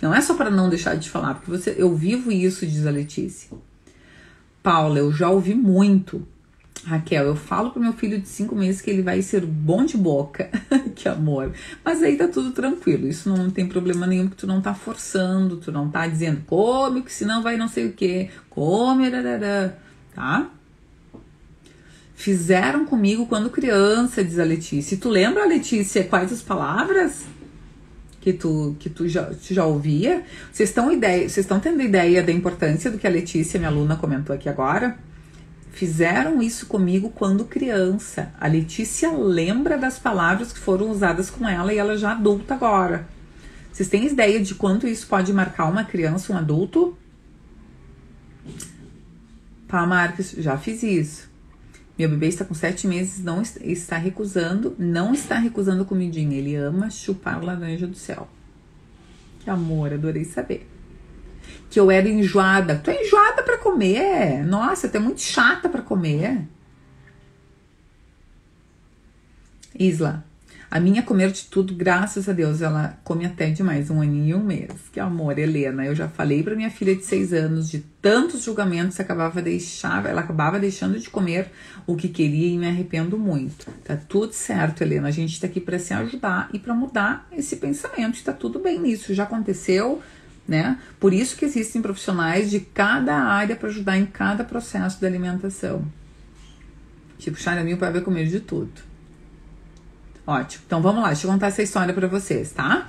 Não é só pra não deixar de falar, porque eu vivo isso, diz a Letícia. Paula, eu já ouvi muito. Raquel, eu falo pro meu filho de 5 meses que ele vai ser bom de boca. Que amor. Mas aí tá tudo tranquilo. Isso não tem problema nenhum, porque tu não tá forçando, tu não tá dizendo come, que senão vai não sei o que. Come, tá? Fizeram comigo quando criança, diz a Letícia. E tu lembra, Letícia, quais as palavras que tu já ouvia? Vocês estão tendo ideia da importância do que a Letícia, minha aluna, comentou aqui agora? Fizeram isso comigo quando criança. A Letícia lembra das palavras que foram usadas com ela e ela já adulta agora. Vocês têm ideia de quanto isso pode marcar uma criança, um adulto? Pá, Marcos, já fiz isso. Meu bebê está com 7 meses, não está recusando comidinha. Ele ama chupar laranja do céu. Que amor, adorei saber. Que eu era enjoada. Tu é enjoada pra comer. Nossa, tu é muito chata pra comer. Isla, a minha comer de tudo, graças a Deus, ela come até demais, 1 aninho e 1 mês. Que amor, Helena. Eu já falei pra minha filha de 6 anos, de tantos julgamentos, ela acabava deixando de comer o que queria e me arrependo muito. Tá tudo certo, Helena. A gente tá aqui pra se ajudar e pra mudar esse pensamento. Tá tudo bem nisso, já aconteceu, né? Por isso que existem profissionais de cada área para ajudar em cada processo da alimentação. Tipo, Charamil para ver comer de tudo. Ótimo. Então vamos lá, deixa eu contar essa história para vocês, tá?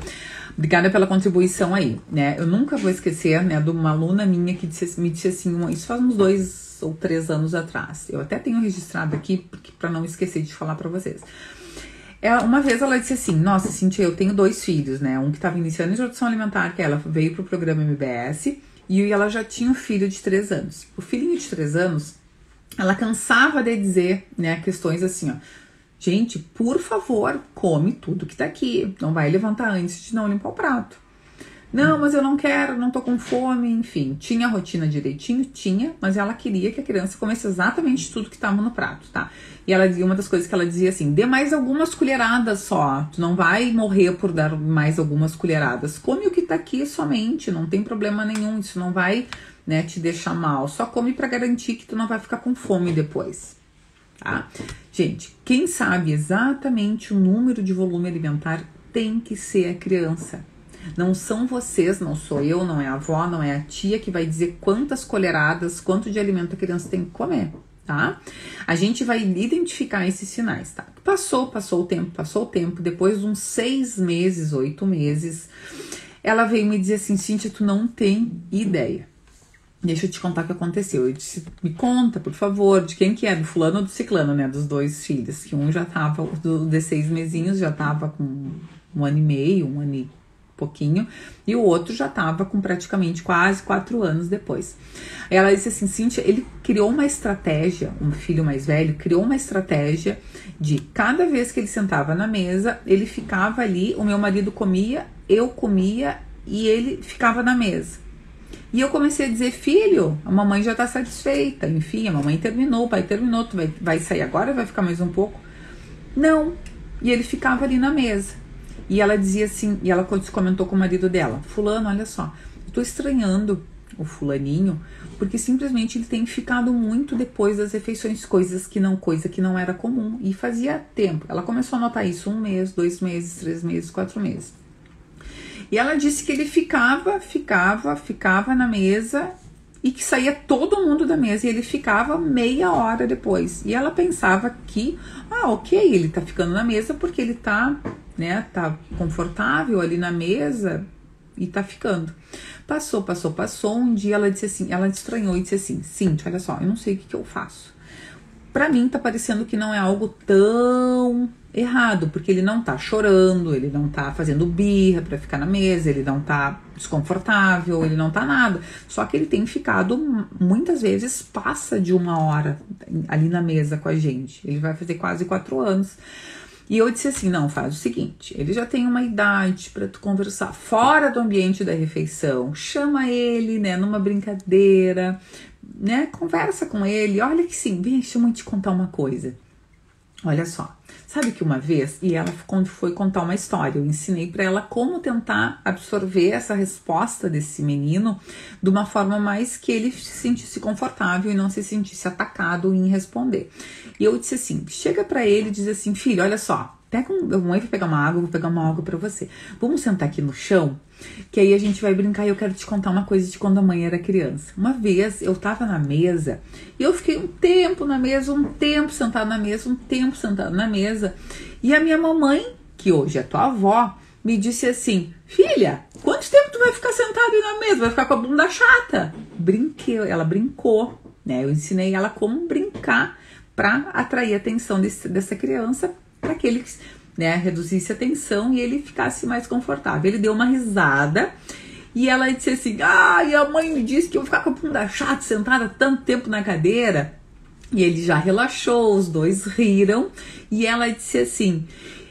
Obrigada pela contribuição aí, né? Eu nunca vou esquecer, né, de uma aluna minha que me disse assim, isso faz uns 2 ou 3 anos atrás. Eu até tenho registrado aqui para não esquecer de falar para vocês. Uma vez ela disse assim, nossa, Cintia, eu tenho 2 filhos, né? Um que estava iniciando a introdução alimentar, que ela veio pro programa MBS, e ela já tinha um filho de 3 anos. O filhinho de 3 anos, ela cansava de dizer, né, questões assim, ó. Gente, por favor, come tudo que tá aqui. Não vai levantar antes de não limpar o prato. Não, mas eu não quero, não tô com fome, enfim. Tinha a rotina direitinho? Tinha, mas ela queria que a criança comesse exatamente tudo que tava no prato, tá? E ela dizia, uma das coisas que ela dizia assim, dê mais algumas colheradas só, tu não vai morrer por dar mais algumas colheradas. Come o que tá aqui somente, não tem problema nenhum, isso não vai, né, te deixar mal. Só come pra garantir que tu não vai ficar com fome depois, tá? Gente, quem sabe exatamente o número de volume alimentar tem que ser a criança. Não são vocês, não sou eu, não é a avó, não é a tia que vai dizer quantas colheradas, quanto de alimento a criança tem que comer, tá? A gente vai identificar esses sinais, tá? Passou o tempo, depois de uns 6 meses, 8 meses, ela veio me dizer assim, Cíntia, tu não tem ideia. Deixa eu te contar o que aconteceu. Eu disse, me conta, por favor, de quem que é, do fulano ou do ciclano, né, dos 2 filhos, que um já tava, de 6 mesinhos, já tava com 1 ano e meio, 1 ano e pouquinho, e o outro já tava com praticamente quase 4 anos depois. Aí ela disse assim, Cíntia, ele criou uma estratégia, um filho mais velho, criou uma estratégia de cada vez que ele sentava na mesa, ele ficava ali, o meu marido comia, eu comia e ele ficava na mesa. E eu comecei a dizer, filho, a mamãe já tá satisfeita, enfim, a mamãe terminou, o pai terminou, tu vai sair agora, vai ficar mais um pouco? Não. E ele ficava ali na mesa. E ela dizia assim, e ela comentou com o marido dela, fulano, olha só, eu tô estranhando o fulaninho, porque simplesmente ele tem ficado muito depois das refeições, coisa que não era comum, e fazia tempo. Ela começou a notar isso 1 mês, 2 meses, 3 meses, 4 meses. E ela disse que ele ficava na mesa e que saía todo mundo da mesa e ele ficava meia hora depois. E ela pensava que, ok, ele tá ficando na mesa porque ele tá, né, tá confortável ali na mesa e tá ficando. Passou. Um dia ela disse assim, ela estranhou e disse assim, Cíntia, olha só, eu não sei o que eu faço. Pra mim tá parecendo que não é algo tão errado, porque ele não tá chorando, ele não tá fazendo birra pra ficar na mesa, ele não tá desconfortável, ele não tá nada. Só que ele tem ficado, muitas vezes, passa de 1 hora ali na mesa com a gente. Ele vai fazer quase 4 anos. E eu disse assim, não, faz o seguinte, ele já tem uma idade para tu conversar fora do ambiente da refeição, chama ele, né, numa brincadeira, né, conversa com ele, olha que sim, deixa eu te contar uma coisa. Olha só, sabe que uma vez, e ela quando foi contar uma história, eu ensinei para ela como tentar absorver essa resposta desse menino de uma forma mais que ele se sentisse confortável e não se sentisse atacado em responder. E eu disse assim, chega para ele e diz assim, filho, olha só, eu vou pegar uma água, vou pegar uma água para você. Vamos sentar aqui no chão, que aí a gente vai brincar e eu quero te contar uma coisa de quando a mãe era criança. Uma vez eu tava na mesa e eu fiquei um tempo na mesa, um tempo sentada na mesa, um tempo sentada na mesa. E a minha mamãe, que hoje é tua avó, me disse assim, filha, quanto tempo tu vai ficar sentada aí na mesa? Vai ficar com a bunda chata? Ela brincou, né? Eu ensinei ela como brincar para atrair a atenção dessa criança, para que ele, né, reduzisse a tensão e ele ficasse mais confortável. Ele deu uma risada e ela disse assim, e a mãe me disse que eu vou ficar com a bunda chata, sentada tanto tempo na cadeira. E ele já relaxou, os dois riram e ela disse assim,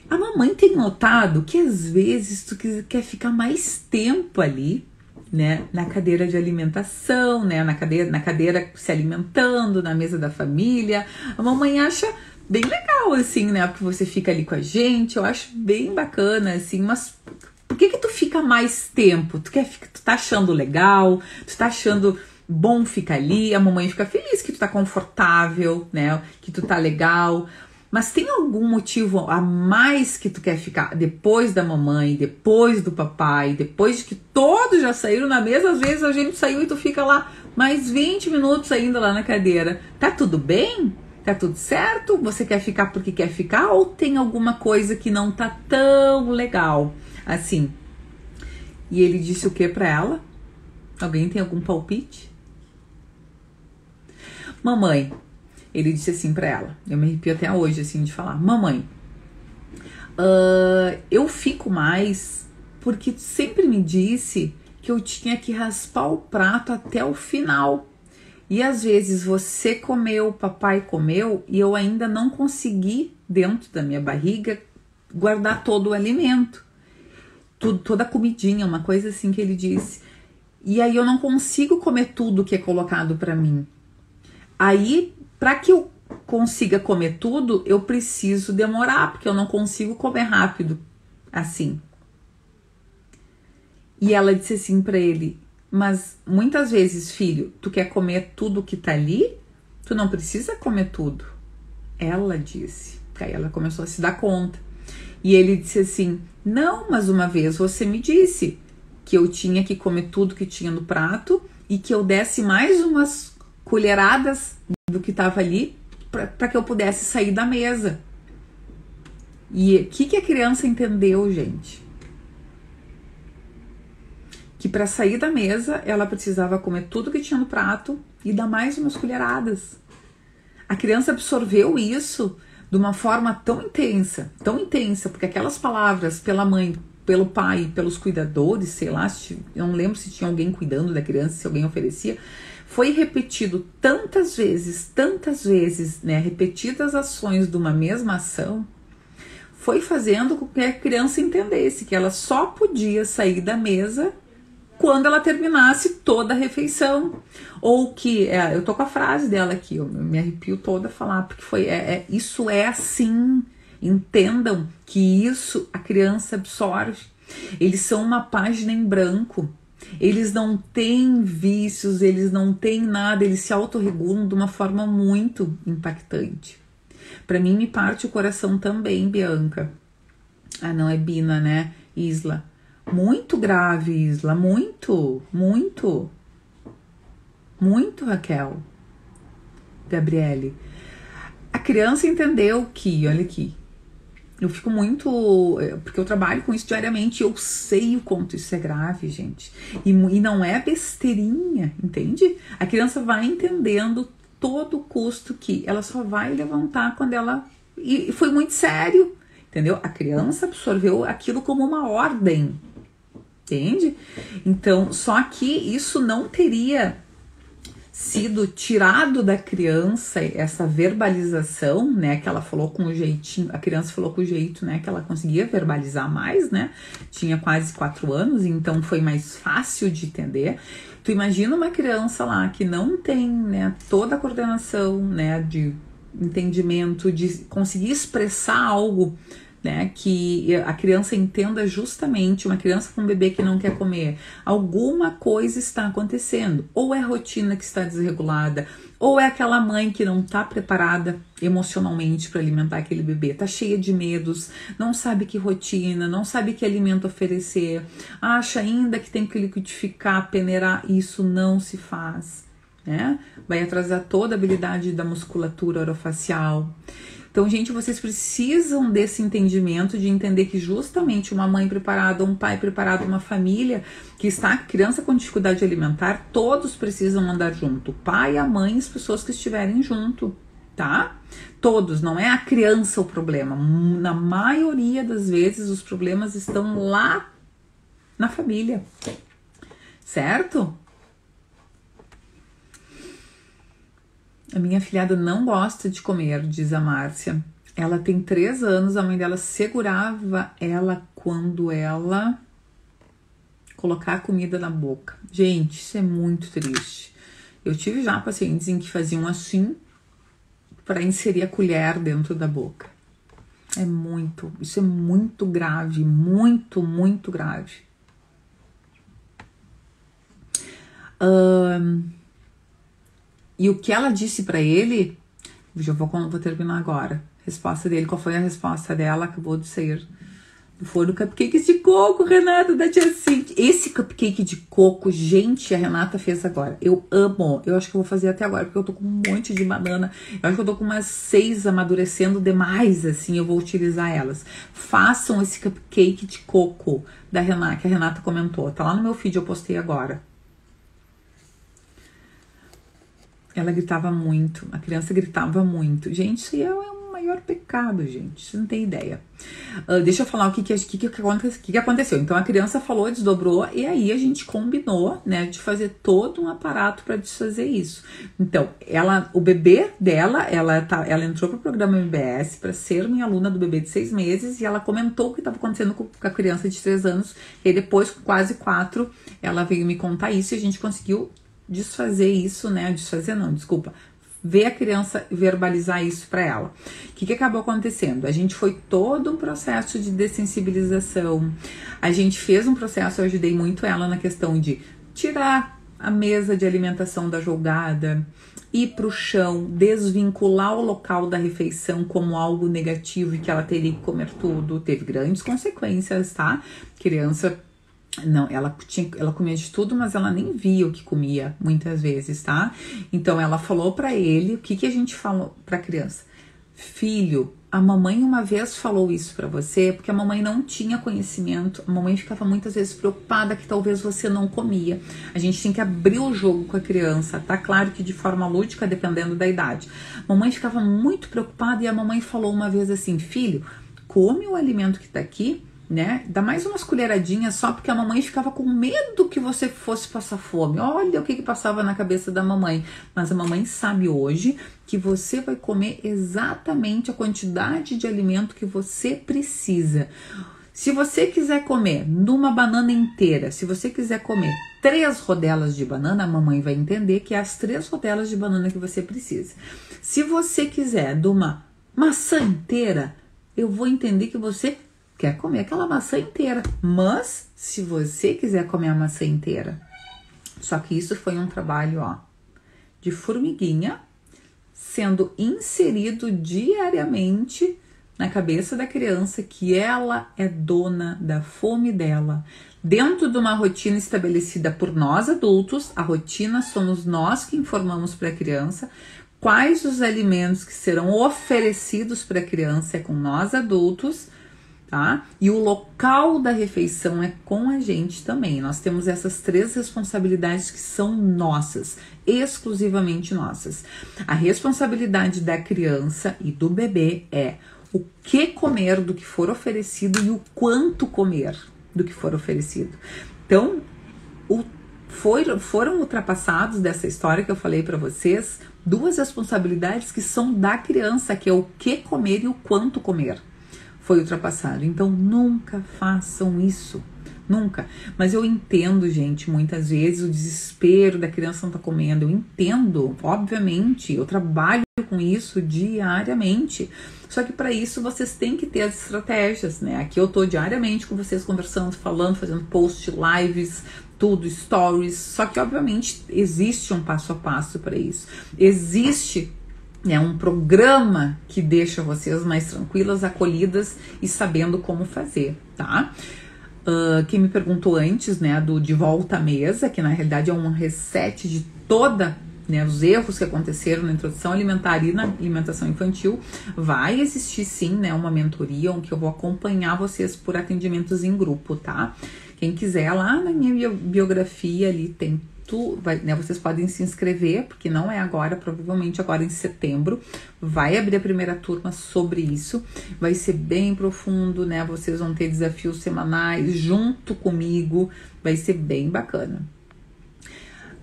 a mamãe tem notado que às vezes tu quer ficar mais tempo ali, né, na cadeira de alimentação, né, na cadeira se alimentando, na mesa da família. A mamãe acha bem legal, assim, né, porque você fica ali com a gente, eu acho bem bacana, assim, mas por que tu fica mais tempo? Tu tá achando legal, tu tá achando bom ficar ali, a mamãe fica feliz que tu tá confortável, né, que tu tá legal, mas tem algum motivo a mais que tu quer ficar depois da mamãe, depois do papai, depois de que todos já saíram na mesa, às vezes a gente saiu e tu fica lá mais 20 minutos ainda lá na cadeira, tá tudo bem? Tá tudo certo? Você quer ficar porque quer ficar ou tem alguma coisa que não tá tão legal assim? E ele disse o que pra ela? Alguém tem algum palpite? Mamãe, ele disse assim pra ela, eu me arrepio até hoje assim de falar, mamãe, eu fico mais porque tu sempre me disse que eu tinha que raspar o prato até o final. E às vezes você comeu, papai comeu, e eu ainda não consegui, dentro da minha barriga, guardar todo o alimento. Toda a comidinha, uma coisa assim que ele disse. E aí eu não consigo comer tudo que é colocado para mim. Aí, para que eu consiga comer tudo, eu preciso demorar, porque eu não consigo comer rápido, assim. E ela disse assim para ele, mas muitas vezes, filho, tu quer comer tudo que tá ali? Tu não precisa comer tudo. Ela disse. Aí ela começou a se dar conta. E ele disse assim, não, mas uma vez você me disse que eu tinha que comer tudo que tinha no prato e que eu desse mais umas colheradas do que tava ali para que eu pudesse sair da mesa. E o que a criança entendeu, gente? Que para sair da mesa, ela precisava comer tudo que tinha no prato e dar mais umas colheradas. A criança absorveu isso de uma forma tão intensa, porque aquelas palavras pela mãe, pelo pai, pelos cuidadores, sei lá, eu não lembro se tinha alguém cuidando da criança, se alguém oferecia, foi repetido tantas vezes, né, repetidas ações de uma mesma ação, foi fazendo com que a criança entendesse que ela só podia sair da mesa quando ela terminasse toda a refeição. Ou que, eu tô com a frase dela aqui, eu me arrepio toda a falar, porque isso é assim. Entendam que isso a criança absorve. Eles são uma página em branco. Eles não têm vícios, eles não têm nada, eles se autorregulam de uma forma muito impactante. Para mim me parte o coração também, Bianca. Não é Bina, né? Isla. Muito grave, Isla, muito, Raquel. Gabriele. A criança entendeu que, olha aqui, eu fico muito, porque eu trabalho com isso diariamente, eu sei o quanto isso é grave, gente. E não é besteirinha, entende? A criança vai entendendo todo o custo que ela só vai levantar quando ela... E foi muito sério, entendeu? A criança absorveu aquilo como uma ordem, entende? Então, só que isso não teria sido tirado da criança essa verbalização, né, que ela falou com o jeitinho, a criança falou com o jeito, né, que ela conseguia verbalizar mais, né, tinha quase 4 anos, então foi mais fácil de entender. Tu imagina uma criança lá que não tem, né, toda a coordenação, né, de entendimento, de conseguir expressar algo, né, que a criança entenda justamente, uma criança com um bebê que não quer comer, alguma coisa está acontecendo, ou é a rotina que está desregulada, ou é aquela mãe que não está preparada emocionalmente para alimentar aquele bebê, está cheia de medos, não sabe que rotina, não sabe que alimento oferecer, acha ainda que tem que liquidificar, peneirar, isso não se faz, né? Vai atrasar toda a habilidade da musculatura orofacial. Então, gente, vocês precisam desse entendimento, de entender que justamente uma mãe preparada, um pai preparado, uma família que está criança com dificuldade alimentar, todos precisam andar junto. O pai, a mãe, as pessoas que estiverem junto, tá? Todos, não é a criança o problema. Na maioria das vezes, os problemas estão lá na família, certo? A minha filhada não gosta de comer, diz a Márcia. Ela tem 3 anos, a mãe dela segurava ela quando ela colocar a comida na boca. Gente, isso é muito triste. Eu tive já pacientes em que faziam assim para inserir a colher dentro da boca. Isso é muito grave, muito, muito grave. E o que ela disse pra ele, já vou terminar agora. Resposta dele, qual foi a resposta dela? Acabou de sair do forno. Cupcakes de coco, Renata, da tia Cintia. Esse cupcake de coco, gente, a Renata fez agora. Eu amo. Eu acho que eu vou fazer até agora, porque eu tô com um monte de banana. Eu acho que eu tô com umas 6 amadurecendo demais, assim, eu vou utilizar elas. Façam esse cupcake de coco da Renata, que a Renata comentou. Tá lá no meu feed, eu postei agora. Ela gritava muito, a criança gritava muito. Gente, isso é o maior pecado, gente. Você não tem ideia. Deixa eu falar o que aconteceu. Então, a criança falou, desdobrou, e aí a gente combinou, né, de fazer todo um aparato para desfazer isso. Então, o bebê dela, ela entrou pro programa MBS para ser minha aluna do bebê de 6 meses, e ela comentou o que estava acontecendo com a criança de 3 anos, e aí depois, com quase 4, ela veio me contar isso, e a gente conseguiu desfazer isso, né? Ver a criança verbalizar isso para ela. O que acabou acontecendo? A gente foi todo um processo de dessensibilização. A gente fez um processo, eu ajudei muito ela na questão de tirar a mesa de alimentação da jogada, ir pro chão, desvincular o local da refeição como algo negativo e que ela teria que comer tudo. Teve grandes consequências, tá? Criança... Não, ela comia de tudo, mas ela nem via o que comia, muitas vezes, tá? Então, ela falou pra ele, o que a gente falou pra criança? Filho, a mamãe uma vez falou isso pra você, porque a mamãe não tinha conhecimento, a mamãe ficava muitas vezes preocupada que talvez você não comia. A gente tem que abrir o jogo com a criança, tá? Claro que de forma lúdica, dependendo da idade. A mamãe ficava muito preocupada e a mamãe falou uma vez assim, filho, come o alimento que tá aqui, né? Dá mais umas colheradinhas só, porque a mamãe ficava com medo que você fosse passar fome. Olha o que passava na cabeça da mamãe. Mas a mamãe sabe hoje que você vai comer exatamente a quantidade de alimento que você precisa. Se você quiser comer numa banana inteira, se você quiser comer 3 rodelas de banana, a mamãe vai entender que é as 3 rodelas de banana que você precisa. Se você quiser de uma maçã inteira, eu vou entender que você quer comer aquela maçã inteira, mas se você quiser comer a maçã inteira, só que isso foi um trabalho, ó, de formiguinha, sendo inserido diariamente na cabeça da criança que ela é dona da fome dela, dentro de uma rotina estabelecida por nós adultos. A rotina somos nós que informamos para a criança quais os alimentos que serão oferecidos para a criança, é com nós adultos. Tá? E o local da refeição é com a gente também. Nós temos essas 3 responsabilidades que são nossas, exclusivamente nossas. A responsabilidade da criança e do bebê é o que comer do que for oferecido e o quanto comer do que for oferecido. Então, o foram ultrapassados dessa história que eu falei para vocês, 2 responsabilidades que são da criança, que é o que comer e o quanto comer. Foi ultrapassado. Então, nunca façam isso. Nunca. Mas eu entendo, gente, muitas vezes o desespero da criança não tá comendo. Eu entendo, obviamente. Eu trabalho com isso diariamente. Só que para isso vocês têm que ter as estratégias, né? Aqui eu tô diariamente com vocês conversando, falando, fazendo post, lives, tudo, stories. Só que, obviamente, existe um passo a passo para isso. Existe um programa que deixa vocês mais tranquilas, acolhidas e sabendo como fazer, tá? Quem me perguntou antes, né, do de volta à mesa, que na realidade é um reset de toda, né, os erros que aconteceram na introdução alimentar e na alimentação infantil, vai existir sim, né, uma mentoria onde eu vou acompanhar vocês por atendimentos em grupo, tá? Quem quiser, lá na minha biografia ali tem né, vocês podem se inscrever, porque não é agora, provavelmente agora em setembro, vai abrir a primeira turma sobre isso, vai ser bem profundo, né, vocês vão ter desafios semanais junto comigo, vai ser bem bacana.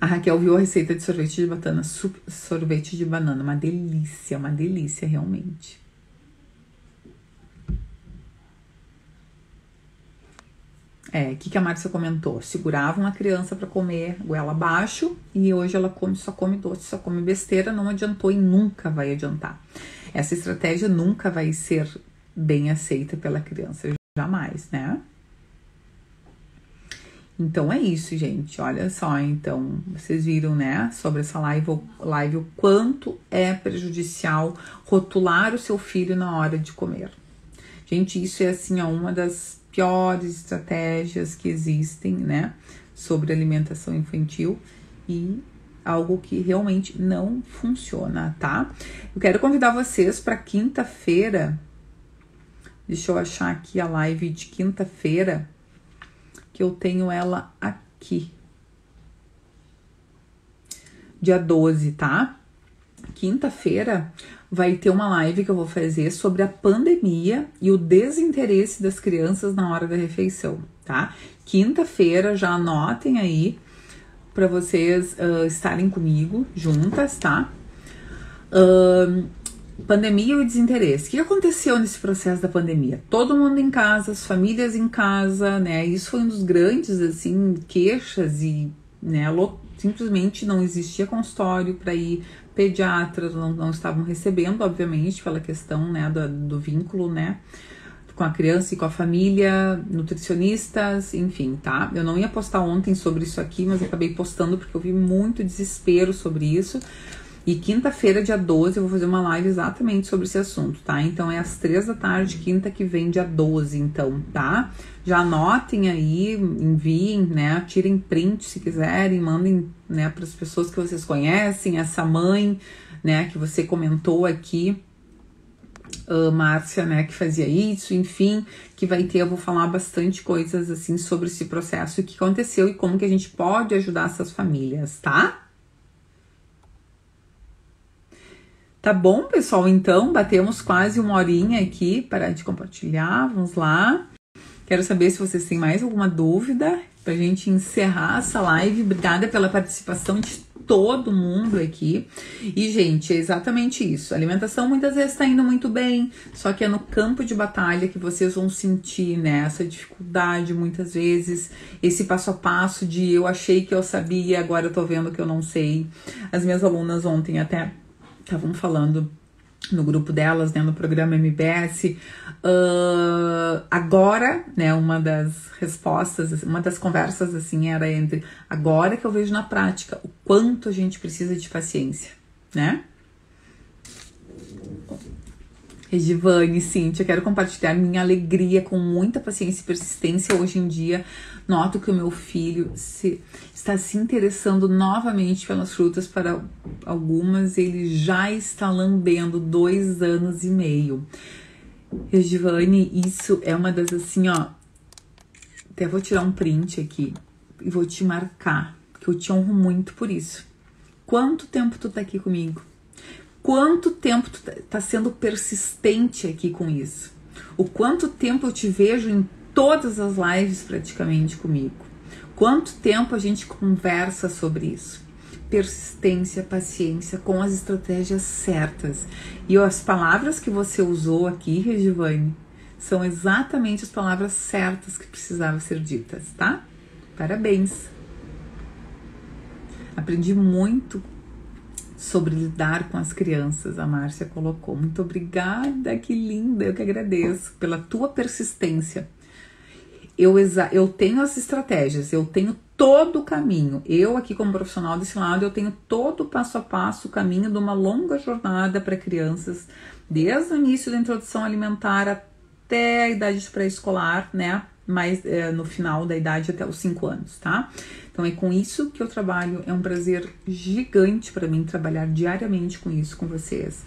A Raquel viu a receita de sorvete de banana, uma delícia realmente. O que a Márcia comentou? Seguravam a criança para comer goela abaixo e hoje ela só come doce, só come besteira, não adiantou e nunca vai adiantar. Essa estratégia nunca vai ser bem aceita pela criança, jamais, né? Então é isso, gente. Olha só, então, vocês viram, né, sobre essa live o quanto é prejudicial rotular o seu filho na hora de comer. Gente, isso é assim, ó, uma das piores estratégias que existem, né, sobre alimentação infantil e algo que realmente não funciona, tá? Eu quero convidar vocês para quinta-feira. Deixa eu achar aqui a live de quinta-feira, que eu tenho ela aqui. Dia 12, tá? Quinta-feira vai ter uma live que eu vou fazer sobre a pandemia e o desinteresse das crianças na hora da refeição, tá? Quinta-feira, já anotem aí para vocês estarem comigo juntas, tá? Pandemia e o desinteresse. O que aconteceu nesse processo da pandemia? Todo mundo em casa, as famílias em casa, né? Isso foi um dos grandes, assim, queixas e, né, simplesmente não existia consultório para ir, pediatras não estavam recebendo, obviamente, pela questão, né, do vínculo, né, com a criança e com a família, nutricionistas, enfim, tá? Eu não ia postar ontem sobre isso aqui, mas eu acabei postando porque eu vi muito desespero sobre isso. E quinta-feira, dia 12, eu vou fazer uma live exatamente sobre esse assunto, tá? Então é às 3 da tarde, quinta que vem, dia 12, então, tá? Já anotem aí, enviem, né? Tirem print se quiserem, mandem, né, para as pessoas que vocês conhecem, essa mãe, né, que você comentou aqui, Márcia, né, que fazia isso, enfim, que vai ter, eu vou falar bastante coisas, assim, sobre esse processo, o que aconteceu e como que a gente pode ajudar essas famílias, tá? Tá bom, pessoal? Então, batemos quase 1 horinha aqui para de compartilhar. Vamos lá. Quero saber se vocês têm mais alguma dúvida pra gente encerrar essa live. Obrigada pela participação de todo mundo aqui. E, gente, é exatamente isso. A alimentação muitas vezes tá indo muito bem, só que é no campo de batalha que vocês vão sentir, né, essa dificuldade muitas vezes, esse passo a passo de eu achei que eu sabia, agora eu tô vendo que eu não sei. As minhas alunas ontem até estavam falando no grupo delas, né, no programa MBS, agora, né, uma das respostas, uma das conversas, assim, era entre agora que eu vejo na prática o quanto a gente precisa de paciência, né? Regivane, Cíntia, quero compartilhar minha alegria com muita paciência e persistência. Hoje em dia, noto que o meu filho está se interessando novamente pelas frutas. Para algumas, ele já está lambendo 2 anos e meio. Regivane, isso é uma das, assim, ó, até vou tirar um print aqui e vou te marcar, que eu te honro muito por isso. Quanto tempo tu tá aqui comigo? Quanto tempo tu tá sendo persistente aqui com isso? O quanto tempo eu te vejo em todas as lives praticamente comigo? Quanto tempo a gente conversa sobre isso? Persistência, paciência, com as estratégias certas. E as palavras que você usou aqui, Regivane, são exatamente as palavras certas que precisavam ser ditas, tá? Parabéns! Aprendi muito sobre lidar com as crianças, a Márcia colocou. Muito obrigada, que linda, eu que agradeço pela tua persistência. Eu tenho as estratégias, eu tenho todo o caminho. Eu aqui como profissional desse lado, eu tenho todo o passo a passo, o caminho de uma longa jornada para crianças, desde o início da introdução alimentar até a idade pré-escolar, né? Mas no final da idade até os 5 anos, tá? Então é com isso que eu trabalho, é um prazer gigante para mim trabalhar diariamente com isso com vocês.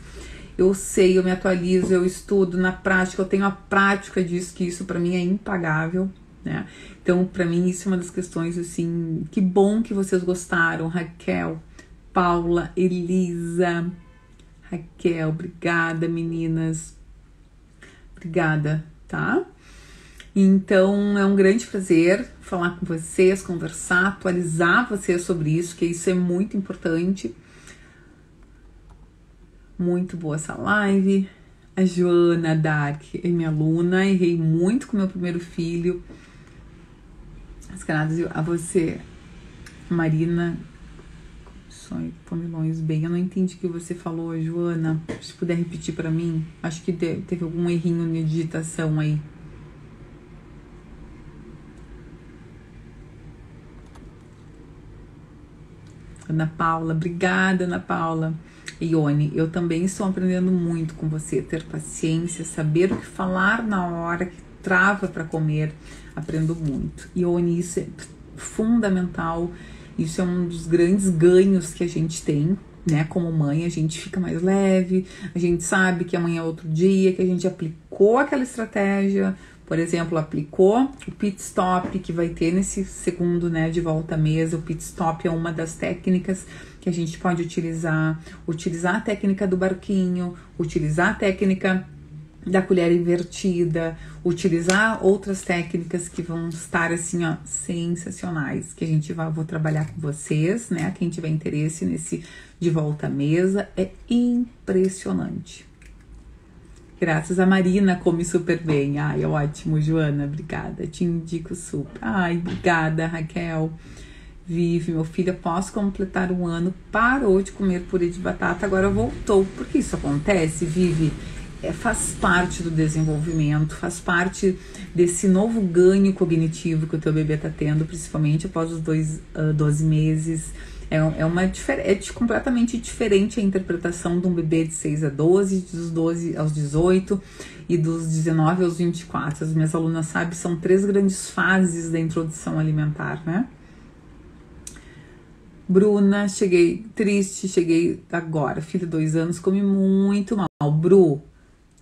Eu sei, eu me atualizo, eu estudo na prática, eu tenho a prática disso, que isso para mim é impagável, né? Então para mim isso é uma das questões, assim, que bom que vocês gostaram, Raquel, Paula, Elisa, Raquel, obrigada meninas, obrigada, tá? Então é um grande prazer falar com vocês, conversar, atualizar vocês sobre isso, que isso é muito importante. Muito boa essa live. A Joana Dark é minha aluna, errei muito com meu primeiro filho. As canadas a você, Marina. Sonho, Pomilões, bem, eu não entendi o que você falou, Joana. Se puder repetir para mim, acho que teve algum errinho na digitação aí. Ana Paula, obrigada, Ana Paula. Ione, eu também estou aprendendo muito com você, ter paciência, saber o que falar na hora que trava para comer, aprendo muito. Ione, isso é fundamental, isso é um dos grandes ganhos que a gente tem, né, como mãe, a gente fica mais leve, a gente sabe que amanhã é outro dia, que a gente aplicou aquela estratégia. Por exemplo, aplicou o pit stop que vai ter nesse segundo, né, de volta à mesa. O pit stop é uma das técnicas que a gente pode utilizar a técnica do barquinho, utilizar a técnica da colher invertida, utilizar outras técnicas que vão estar assim, ó, sensacionais, que vou trabalhar com vocês, né? Quem tiver interesse nesse de volta à mesa, é impressionante. Graças a Marina, come super bem. Ai, ótimo, Joana, obrigada. Te indico super. Ai, obrigada, Raquel. Vive, meu filho, após completar 1 ano, parou de comer purê de batata, agora voltou. Por que isso acontece, Vive? Faz parte do desenvolvimento, faz parte desse novo ganho cognitivo que o teu bebê tá tendo, principalmente após os 12 meses. É completamente diferente a interpretação de um bebê de 6 a 12, dos 12 aos 18 e dos 19 aos 24. As minhas alunas sabem, são 3 grandes fases da introdução alimentar, né? Bruna, cheguei triste, cheguei agora, filho de 2 anos, come muito mal. Bru,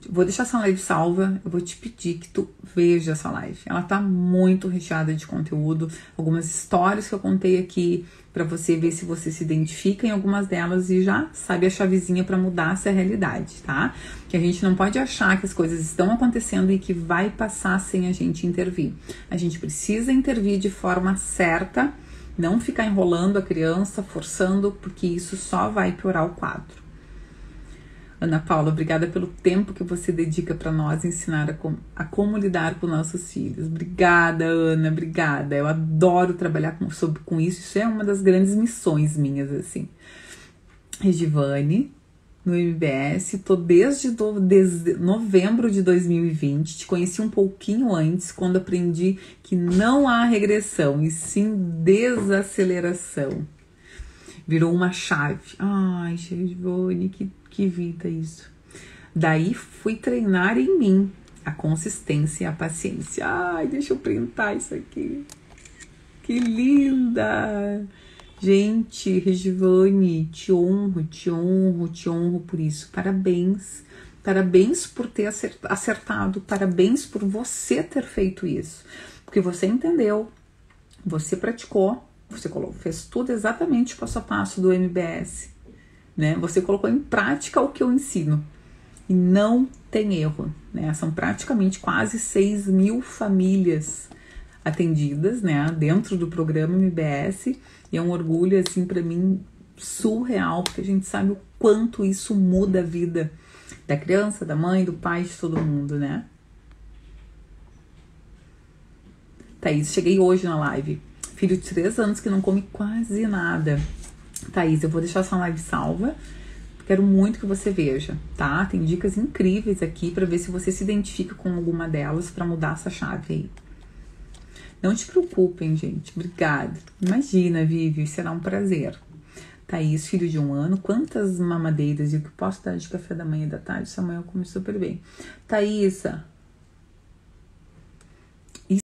vou deixar essa live salva, eu vou te pedir que tu veja essa live. Ela tá muito recheada de conteúdo, algumas histórias que eu contei aqui para você ver se você se identifica em algumas delas e já sabe a chavezinha para mudar essa realidade, tá? Que a gente não pode achar que as coisas estão acontecendo e que vai passar sem a gente intervir. A gente precisa intervir de forma certa, não ficar enrolando a criança, forçando, porque isso só vai piorar o quadro. Ana Paula, obrigada pelo tempo que você dedica para nós ensinar a como lidar com nossos filhos. Obrigada, Ana, obrigada. Eu adoro trabalhar com isso. Isso é uma das grandes missões minhas, assim. Regivane, no MBS, tô desde novembro de 2020. Te conheci um pouquinho antes, quando aprendi que não há regressão, e sim desaceleração. Virou uma chave. Ai, Regivane, que vida isso. Daí fui treinar em mim a consistência e a paciência. Ai, deixa eu printar isso aqui. Que linda! Gente, Regivane, te honro por isso. Parabéns. Parabéns por ter acertado. Parabéns por você ter feito isso. Porque você entendeu, você praticou, você fez tudo exatamente passo a passo do MBS. Né? Você colocou em prática o que eu ensino e não tem erro, né? São praticamente quase 6.000 famílias atendidas, né, dentro do programa MBS, e é um orgulho, assim, para mim, surreal, porque a gente sabe o quanto isso muda a vida da criança, da mãe, do pai, de todo mundo, né? Thaís, cheguei hoje na live. Filho de 3 anos que não come quase nada. Thaís, eu vou deixar essa live salva. Quero muito que você veja, tá? Tem dicas incríveis aqui pra ver se você se identifica com alguma delas pra mudar essa chave aí. Não te preocupem, gente. Obrigada. Imagina, Vivi, será um prazer. Thaís, filho de 1 ano, quantas mamadeiras e o que posso dar de café da manhã e da tarde? Samuel come super bem. Thaísa,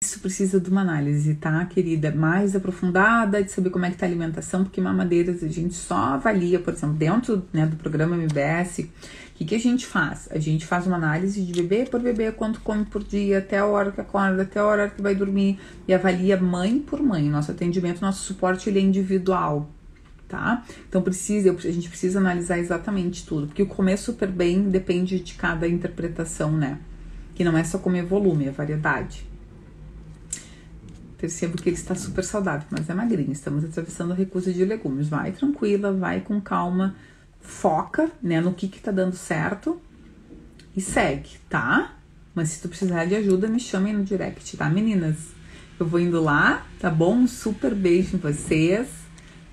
isso precisa de uma análise, tá, querida? Mais aprofundada, de saber como é que tá a alimentação, porque mamadeiras a gente só avalia, por exemplo, dentro, né, do programa MBS, o que a gente faz? A gente faz uma análise de bebê por bebê, quanto come por dia, até a hora que acorda, até a hora que vai dormir, e avalia mãe por mãe. Nosso atendimento, nosso suporte, ele é individual, tá? Então a gente precisa analisar exatamente tudo, porque o comer super bem depende de cada interpretação, né? Que não é só comer volume, é variedade. Percebo que ele está super saudável, mas é magrinho. Estamos atravessando a recusa de legumes. Vai tranquila, vai com calma, foca, né, no que tá dando certo e segue, tá? Mas se tu precisar de ajuda, me chame no direct, tá, meninas? Eu vou indo lá, tá bom? Um super beijo em vocês.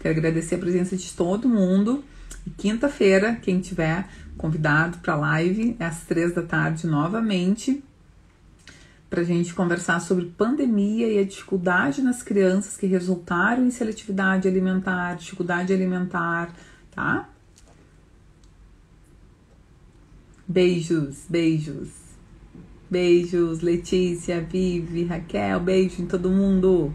Quero agradecer a presença de todo mundo. E quinta-feira, quem tiver convidado para live, é às 3 da tarde novamente, pra gente conversar sobre pandemia e a dificuldade nas crianças que resultaram em seletividade alimentar, dificuldade alimentar, tá? Beijos, beijos. Beijos, Letícia, Vivi, Raquel, beijo em todo mundo.